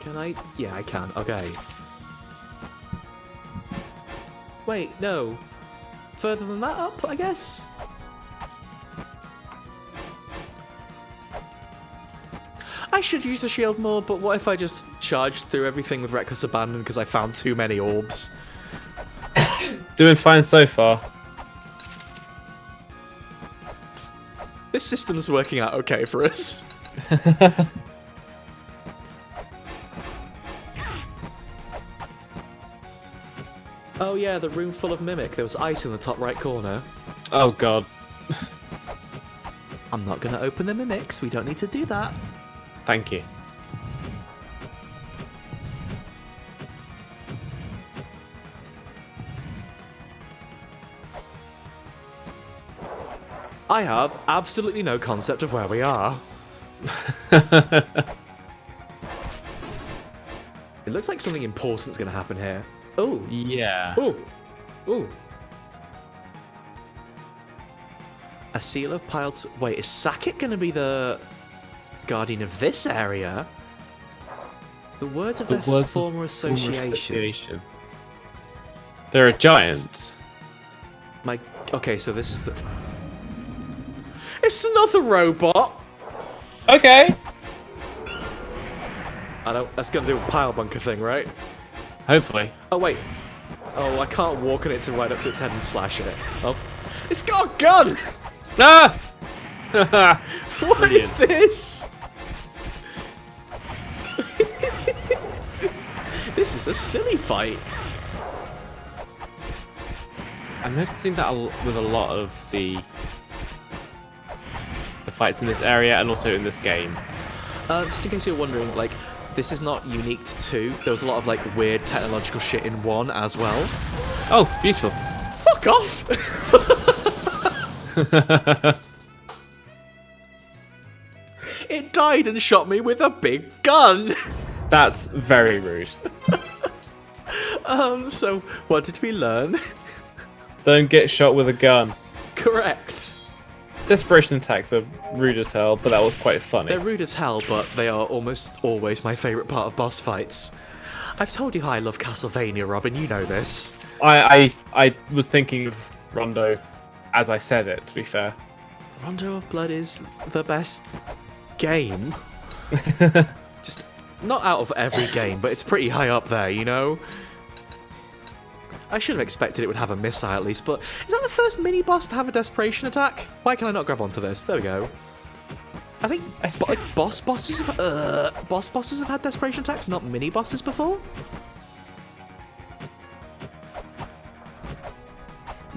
Can I? Yeah, I can. Okay. Wait, no. Further than that up, I guess? I should use the shield more, but what if I just charged through everything with reckless abandon because I found too many orbs? Doing fine so far. This system's working out okay for us. Oh yeah, the room full of Mimic. There was ice in the top right corner. Oh god. I'm not going to open the Mimics. We don't need to do that. Thank you. I have absolutely no concept of where we are. It looks like something important's going to happen here. Oh. Yeah. Oh. Oh. A seal of piled... Wait, is Sackett going to be the guardian of this area? The words of their former association. They're a giant. Okay, so this is the... It's another robot! Okay. That's gonna do a pile bunker thing, right? Hopefully. Oh, wait. Oh, I can't walk on it to ride up to its head and slash it. Oh. It's got a gun! Ah! What is this? This is a silly fight. I'm noticing that with a lot of the fights in this area and also in this game. Just in case you're wondering, like, this is not unique to 2. There was a lot of, like, weird technological shit in 1 as well. Oh, beautiful. Fuck off! It died and shot me with a big gun! That's very rude. So, what did we learn? Don't get shot with a gun. Correct. Desperation attacks are rude as hell, but that was quite funny. They're rude as hell, but they are almost always my favourite part of boss fights. I've told you how I love Castlevania, Robin, you know this. I was thinking of Rondo as I said it, to be fair. Rondo of Blood is the best game. Just not out of every game, but it's pretty high up there, you know? I should have expected it would have a missile at least, but is that the first mini-boss to have a desperation attack? Why can I not grab onto this? There we go. I think boss bosses have had desperation attacks, not mini-bosses before?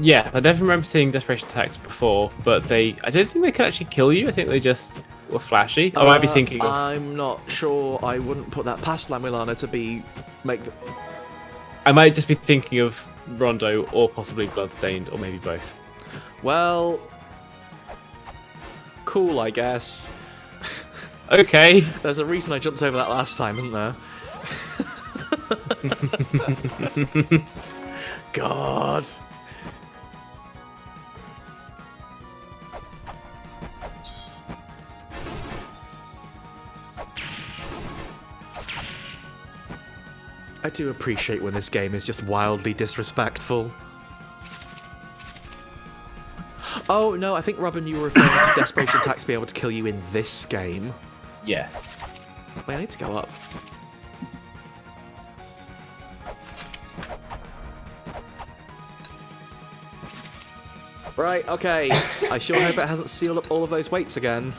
Yeah, I definitely remember seeing desperation attacks before, but I don't think they could actually kill you. I think they just were flashy. I might be thinking of... I'm not sure. I wouldn't put that past La Mulana to make. I might just be thinking of Rondo or possibly Bloodstained, or maybe both. Well, cool, I guess. Okay. There's a reason I jumped over that last time, isn't there? God. I do appreciate when this game is just wildly disrespectful. Oh, no, I think, Robin, you were referring to desperation attacks being able to kill you in this game. Yes. Wait, I need to go up. Right, okay. I sure hope it hasn't sealed up all of those weights again.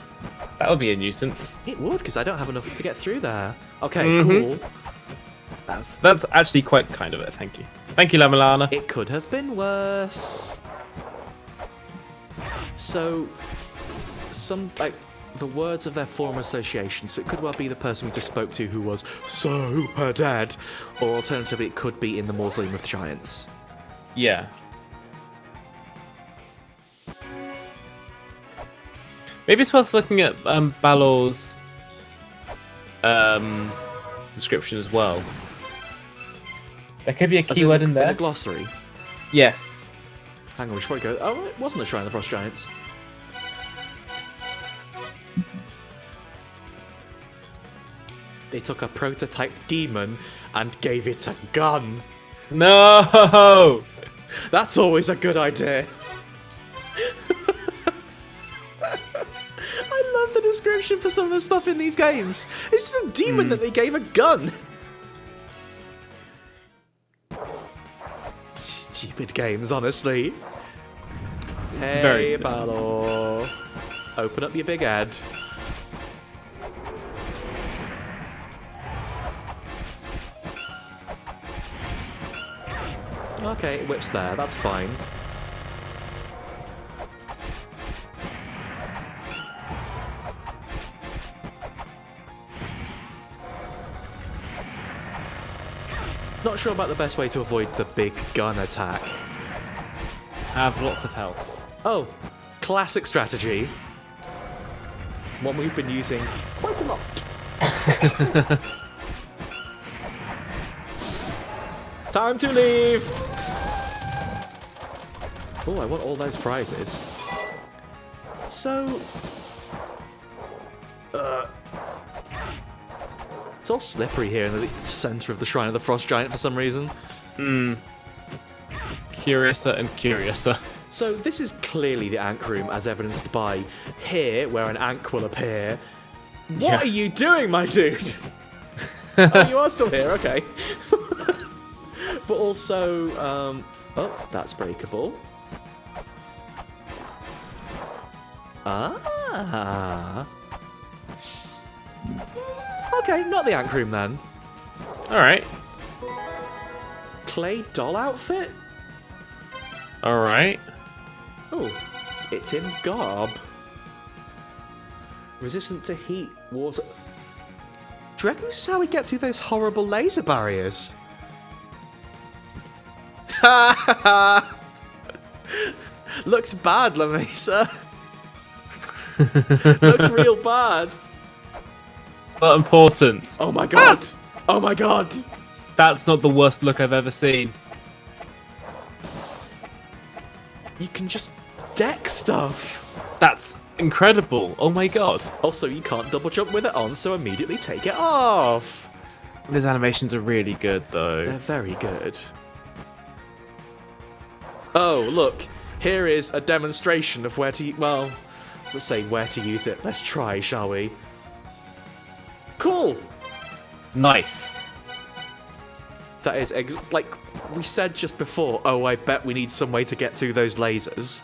That would be a nuisance. It would, because I don't have enough to get through there. Okay, cool. That's actually quite kind of it, thank you. Thank you, La Mulana. It could have been worse. So, the words of their former association, so it could well be the person we just spoke to who was super dead, or alternatively it could be in the Mausoleum of the Giants. Yeah. Maybe it's worth looking at Balor's description as well. There could be a keyword in there. In the glossary? Yes. Hang on, we should probably go... Oh, it wasn't the Shrine of the Frost Giants. They took a prototype demon and gave it a gun. No! That's always a good idea. I love the description for some of the stuff in these games. It's the demon that they gave a gun. Stupid games, honestly. It's Hey, very simple. Balor. Open up your big head. Okay, it whips there. That's fine. Not sure about the best way to avoid the big gun attack. Have lots of health. Oh, classic strategy. One we've been using quite a lot. Time to leave! Oh, I want all those prizes. So... it's all slippery here in the centre of the Shrine of the Frost Giant for some reason. Curiouser and curiouser. So this is clearly the Ankh Room, as evidenced by here, where an Ankh will appear. What are you doing, my dude? Oh, you are still here, okay. But also, oh, that's breakable. Ah. Okay, not the Ankh Room then. Alright. Clay doll outfit? Alright. Oh, it's in garb. Resistant to heat, water. Do you reckon this is how we get through those horrible laser barriers? Ha ha ha! Looks bad, Lamesa. Looks real bad. It's not important. Oh my god! Oh my god! That's not the worst look I've ever seen. You can just deck stuff. That's incredible. Oh my god. Also, you can't double jump with it on, so immediately take it off. These animations are really good, though. They're very good. Oh, look. Here is a demonstration of where to... Well, let's say where to use it. Let's try, shall we? Cool! Nice. That is... like we said just before, oh, I bet we need some way to get through those lasers.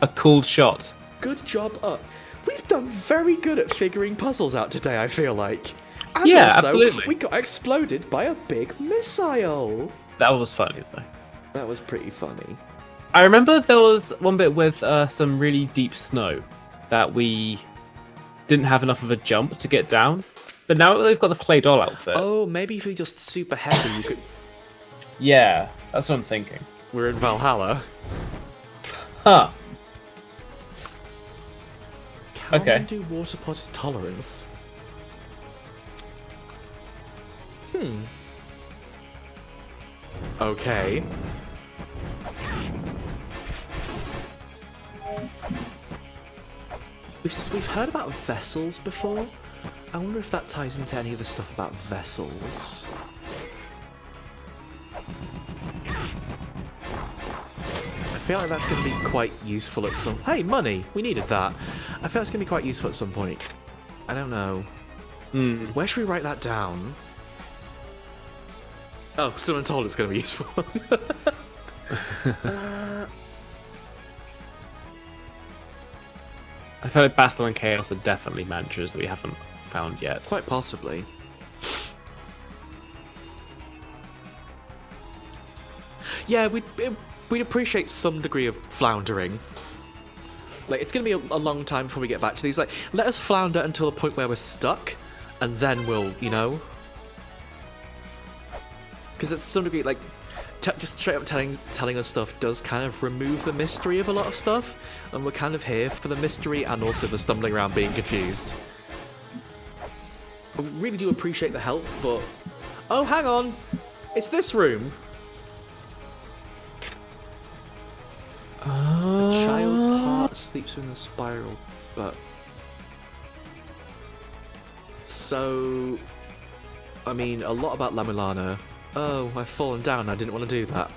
A cool shot. Good job up. We've done very good at figuring puzzles out today, I feel like. And Yeah, also, absolutely. we got exploded by a big missile. That was funny, though. That was pretty funny. I remember there was one bit with some really deep snow that we didn't have enough of a jump to get down. But now that they've got the clay doll outfit. Oh, maybe if you're just super heavy, you could... Yeah, that's what I'm thinking. We're in Valhalla. Huh. Can Okay. we do water pot tolerance? Okay. We've heard about vessels before. I wonder if that ties into any of the stuff about vessels. I feel like that's going to be quite useful at some... Hey, money! We needed that. I feel it's going to be quite useful at some point. I don't know. Where should we write that down? Oh, someone told it's going to be useful. I feel like Battle and Chaos are definitely mantras that we haven't found yet. Quite possibly. Yeah, we'd appreciate some degree of floundering. Like, it's going to be a long time before we get back to these. Like, let us flounder until the point where we're stuck, and then we'll, you know... Because at some degree, like, just straight up telling us stuff does kind of remove the mystery of a lot of stuff, and we're kind of here for the mystery and also the stumbling around being confused. I really do appreciate the help, but... Oh, hang on! It's this room! A child's heart sleeps in the spiral, but... So... I mean, a lot about La Mulana. Oh, I've fallen down, I didn't want to do that.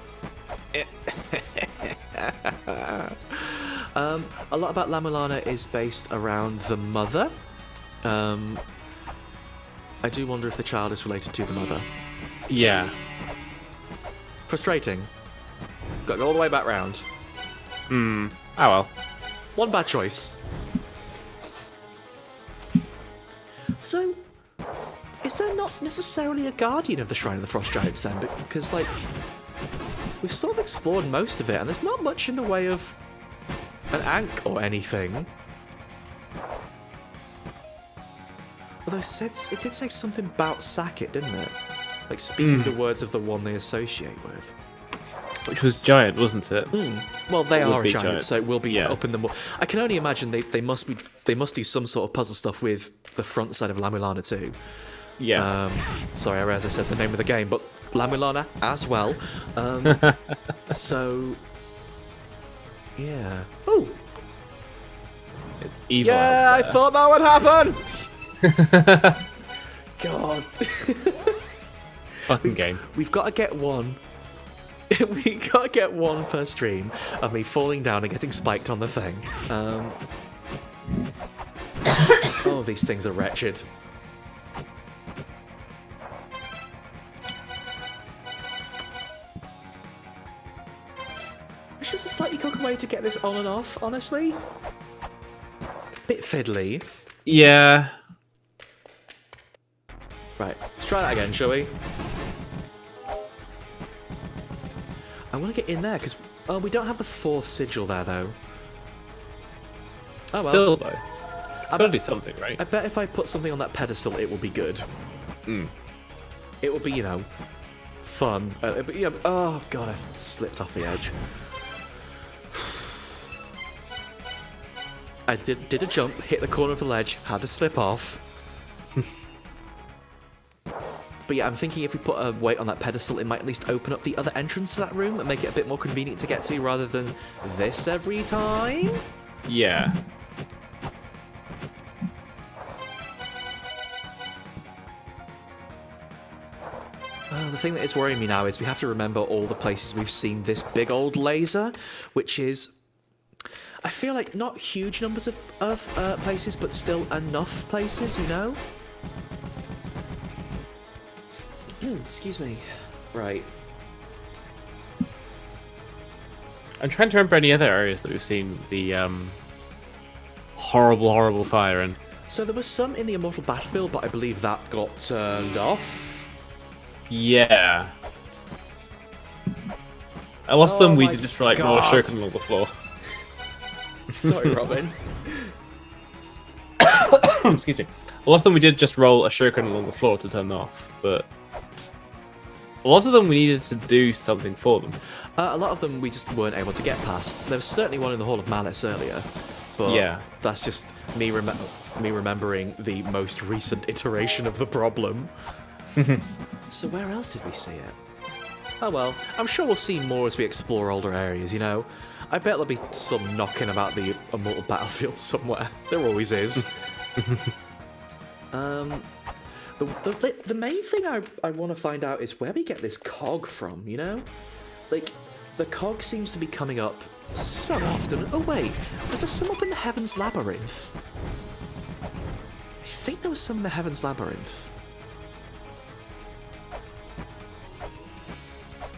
A lot about La Mulana is based around the mother. I do wonder if the child is related to the mother. Yeah. Frustrating. Got to go all the way back round. Oh well. One bad choice. So, is there not necessarily a guardian of the Shrine of the Frost Giants then? Because, like, we've sort of explored most of it, and there's not much in the way of an Ankh or anything. Although it did say something about Sackett, didn't it? Like, speaking the words of the one they associate with. Which was giant, wasn't it? Well, they are a be giant, giants. so it will be Yeah. up in the... I can only imagine they must do some sort of puzzle stuff with the front side of La Mulana too. Yeah. Sorry, I realised I said the name of the game, but La Mulana as well. So... Yeah. Oh! It's evil. Yeah, I thought that would happen! God. Fucking game. We've got to get one. We gotta get one per stream of me falling down and getting spiked on the thing. Oh, these things are wretched. It's just a slightly cocky way to get this on and off, honestly. Bit fiddly. Yeah. Right, let's try that again, shall we? I want to get in there, because we don't have the fourth sigil there, though. Oh, well. Still, though. It's gotta be something, right? I bet if I put something on that pedestal, it will be good. It will be, you know, fun. But, you know, oh, God, I've slipped off the edge. I did a jump, hit the corner of the ledge, had to slip off. But yeah, I'm thinking if we put a weight on that pedestal, it might at least open up the other entrance to that room and make it a bit more convenient to get to rather than this every time. Yeah. The thing that is worrying me now is we have to remember all the places we've seen this big old laser, which is, I feel like not huge numbers of places, but still enough places, you know? Excuse me. Right. I'm trying to remember any other areas that we've seen the horrible, horrible fire in. So there was some in the Immortal Battlefield, but I believe that got turned off. Yeah. A lot of them we my did just like roll a God. shuriken along the floor. Sorry, Robin. Excuse me. A lot of them we did just roll a shuriken along the floor to turn them off, but a lot of them we needed to do something for them. A lot of them we just weren't able to get past. There was certainly one in the Hall of Malice earlier, but Yeah. that's just me remembering the most recent iteration of the problem. So where else did we see it? Oh well, I'm sure we'll see more as we explore older areas, you know? I bet there'll be some knocking about the immortal battlefield somewhere. There always is. The main thing I want to find out is where we get this cog from, you know? Like, the cog seems to be coming up so often. Oh wait, was there some up in the Heaven's Labyrinth? I think there was some in the Heaven's Labyrinth.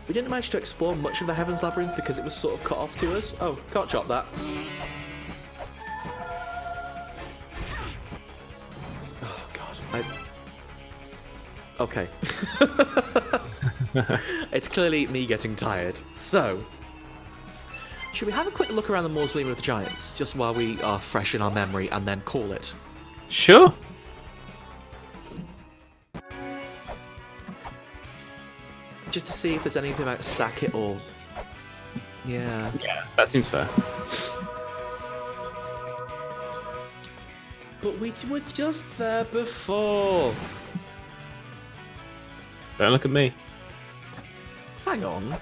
We didn't manage to explore much of the Heaven's Labyrinth because it was sort of cut off to us. Oh, can't chop that. Oh god, Okay. It's clearly me getting tired. So, should we have a quick look around the Mausoleum of the Giants, just while we are fresh in our memory, and then call it? Sure. Just to see if there's anything about Sackett or... Yeah. Yeah, that seems fair. But we were just there before. Don't look at me. Hang on.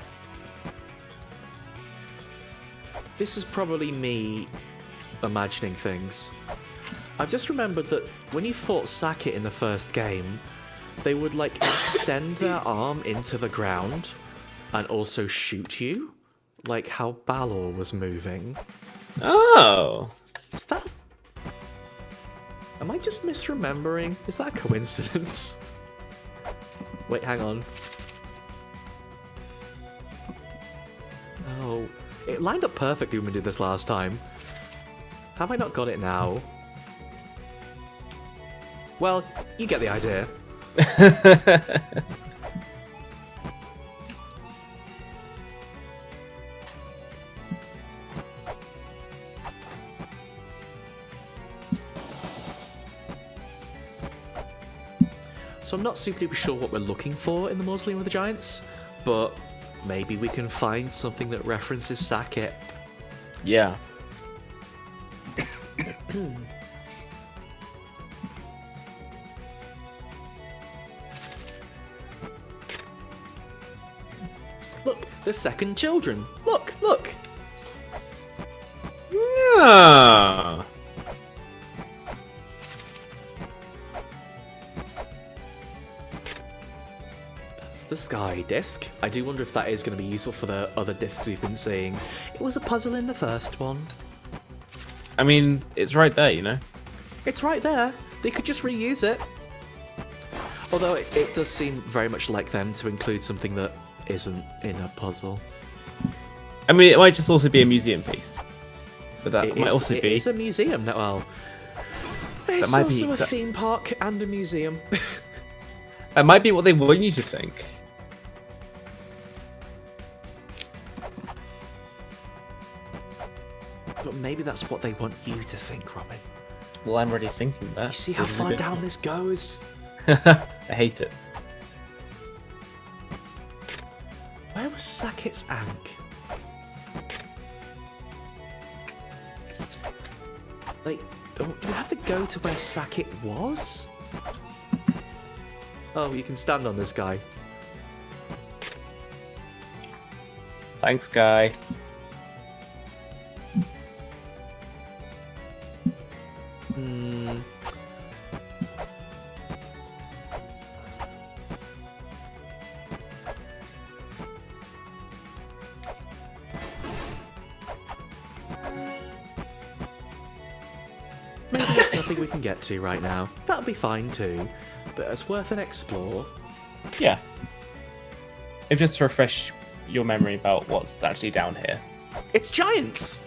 This is probably me imagining things. I've just remembered that when you fought Sackett in the first game, they would, like, extend their arm into the ground and also shoot you, like how Balor was moving. Oh. Is that... Am I just misremembering? Is that a coincidence? Wait, hang on. Oh, it lined up perfectly when we did this last time. Have I not got it now? Well, you get the idea. So I'm not super duper sure what we're looking for in the Mausoleum of the Giants, but maybe we can find something that references Sackett. Yeah. Look, the second children. Look, look. Yeah. That's the sky disc. I do wonder if that is going to be useful for the other discs we've been seeing. It was a puzzle in the first one. I mean, it's right there, you know? It's right there. They could just reuse it. Although it does seem very much like them to include something that isn't in a puzzle. I mean, it might just also be a museum piece. But that might also be... It's a museum. No, well, it's might also be- a theme park and a museum. That might be what they want you to think. But maybe that's what they want you to think, Robin. Well, I'm already thinking that. You see how far down this goes? I hate it. Where was Sackett's Ankh? Like, do we have to go to where Sackett was? Oh, you can stand on this guy. Thanks, guy. Hmm. Maybe there's nothing we can get to right now. That'll be fine too, but it's worth an explore. Yeah. If just to refresh your memory about what's actually down here. It's giants!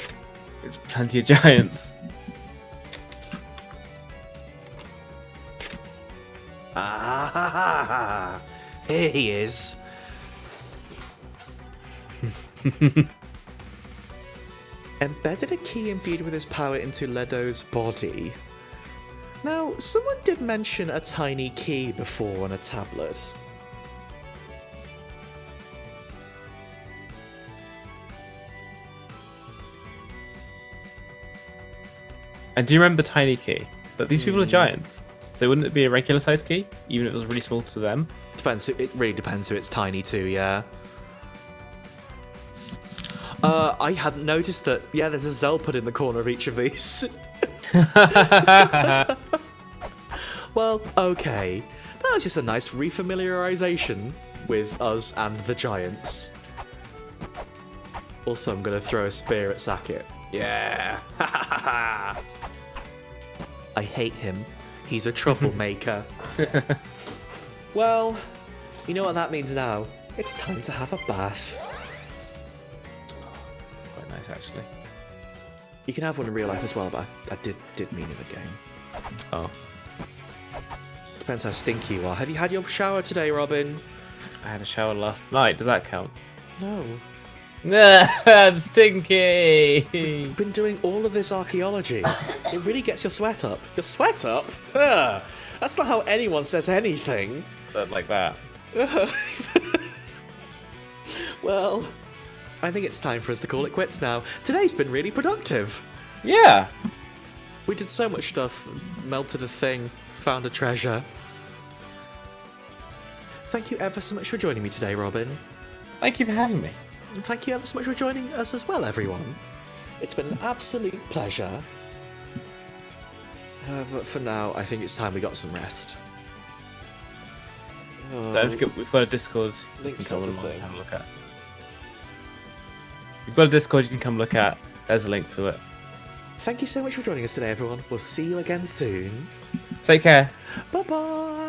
It's plenty of giants. Ah, ha, ha, ha. Here he is. Embedded a key imbued with his power into Ledo's body. Now, someone did mention a tiny key before on a tablet. And do you remember Tiny Key? But these people are giants. So wouldn't it be a regular size key? Even if it was really small to them? It really depends who it's tiny to, yeah. I hadn't noticed that, yeah, there's a Zelpud in the corner of each of these. Well, okay. That was just a nice refamiliarization with us and the giants. Also, I'm going to throw a spear at Sackett. Yeah. I hate him. He's a troublemaker. Well, you know what that means now? It's time to have a bath. Quite nice, actually. You can have one in real life as well, but I did mean in the game. Oh. Depends how stinky you are. Have you had your shower today, Robin? I had a shower last night. Does that count? No. I'm stinky. You've been doing all of this archaeology. It really gets your sweat up. Your sweat up? Ugh. That's not how anyone says anything. But like that. Well, I think it's time for us to call it quits now. Today's been really productive. Yeah. We did so much stuff. Melted a thing. Found a treasure. Thank you ever so much for joining me today, Robin. Thank you for having me. And thank you ever so much for joining us as well, everyone. It's been an absolute pleasure. However, for now, I think it's time we got some rest. Don't forget, we've got a Discord you Links can come on the along thing. and have a look at. We've got a Discord you can come look at. There's a link to it. Thank you so much for joining us today, everyone. We'll see you again soon. Take care. Bye-bye.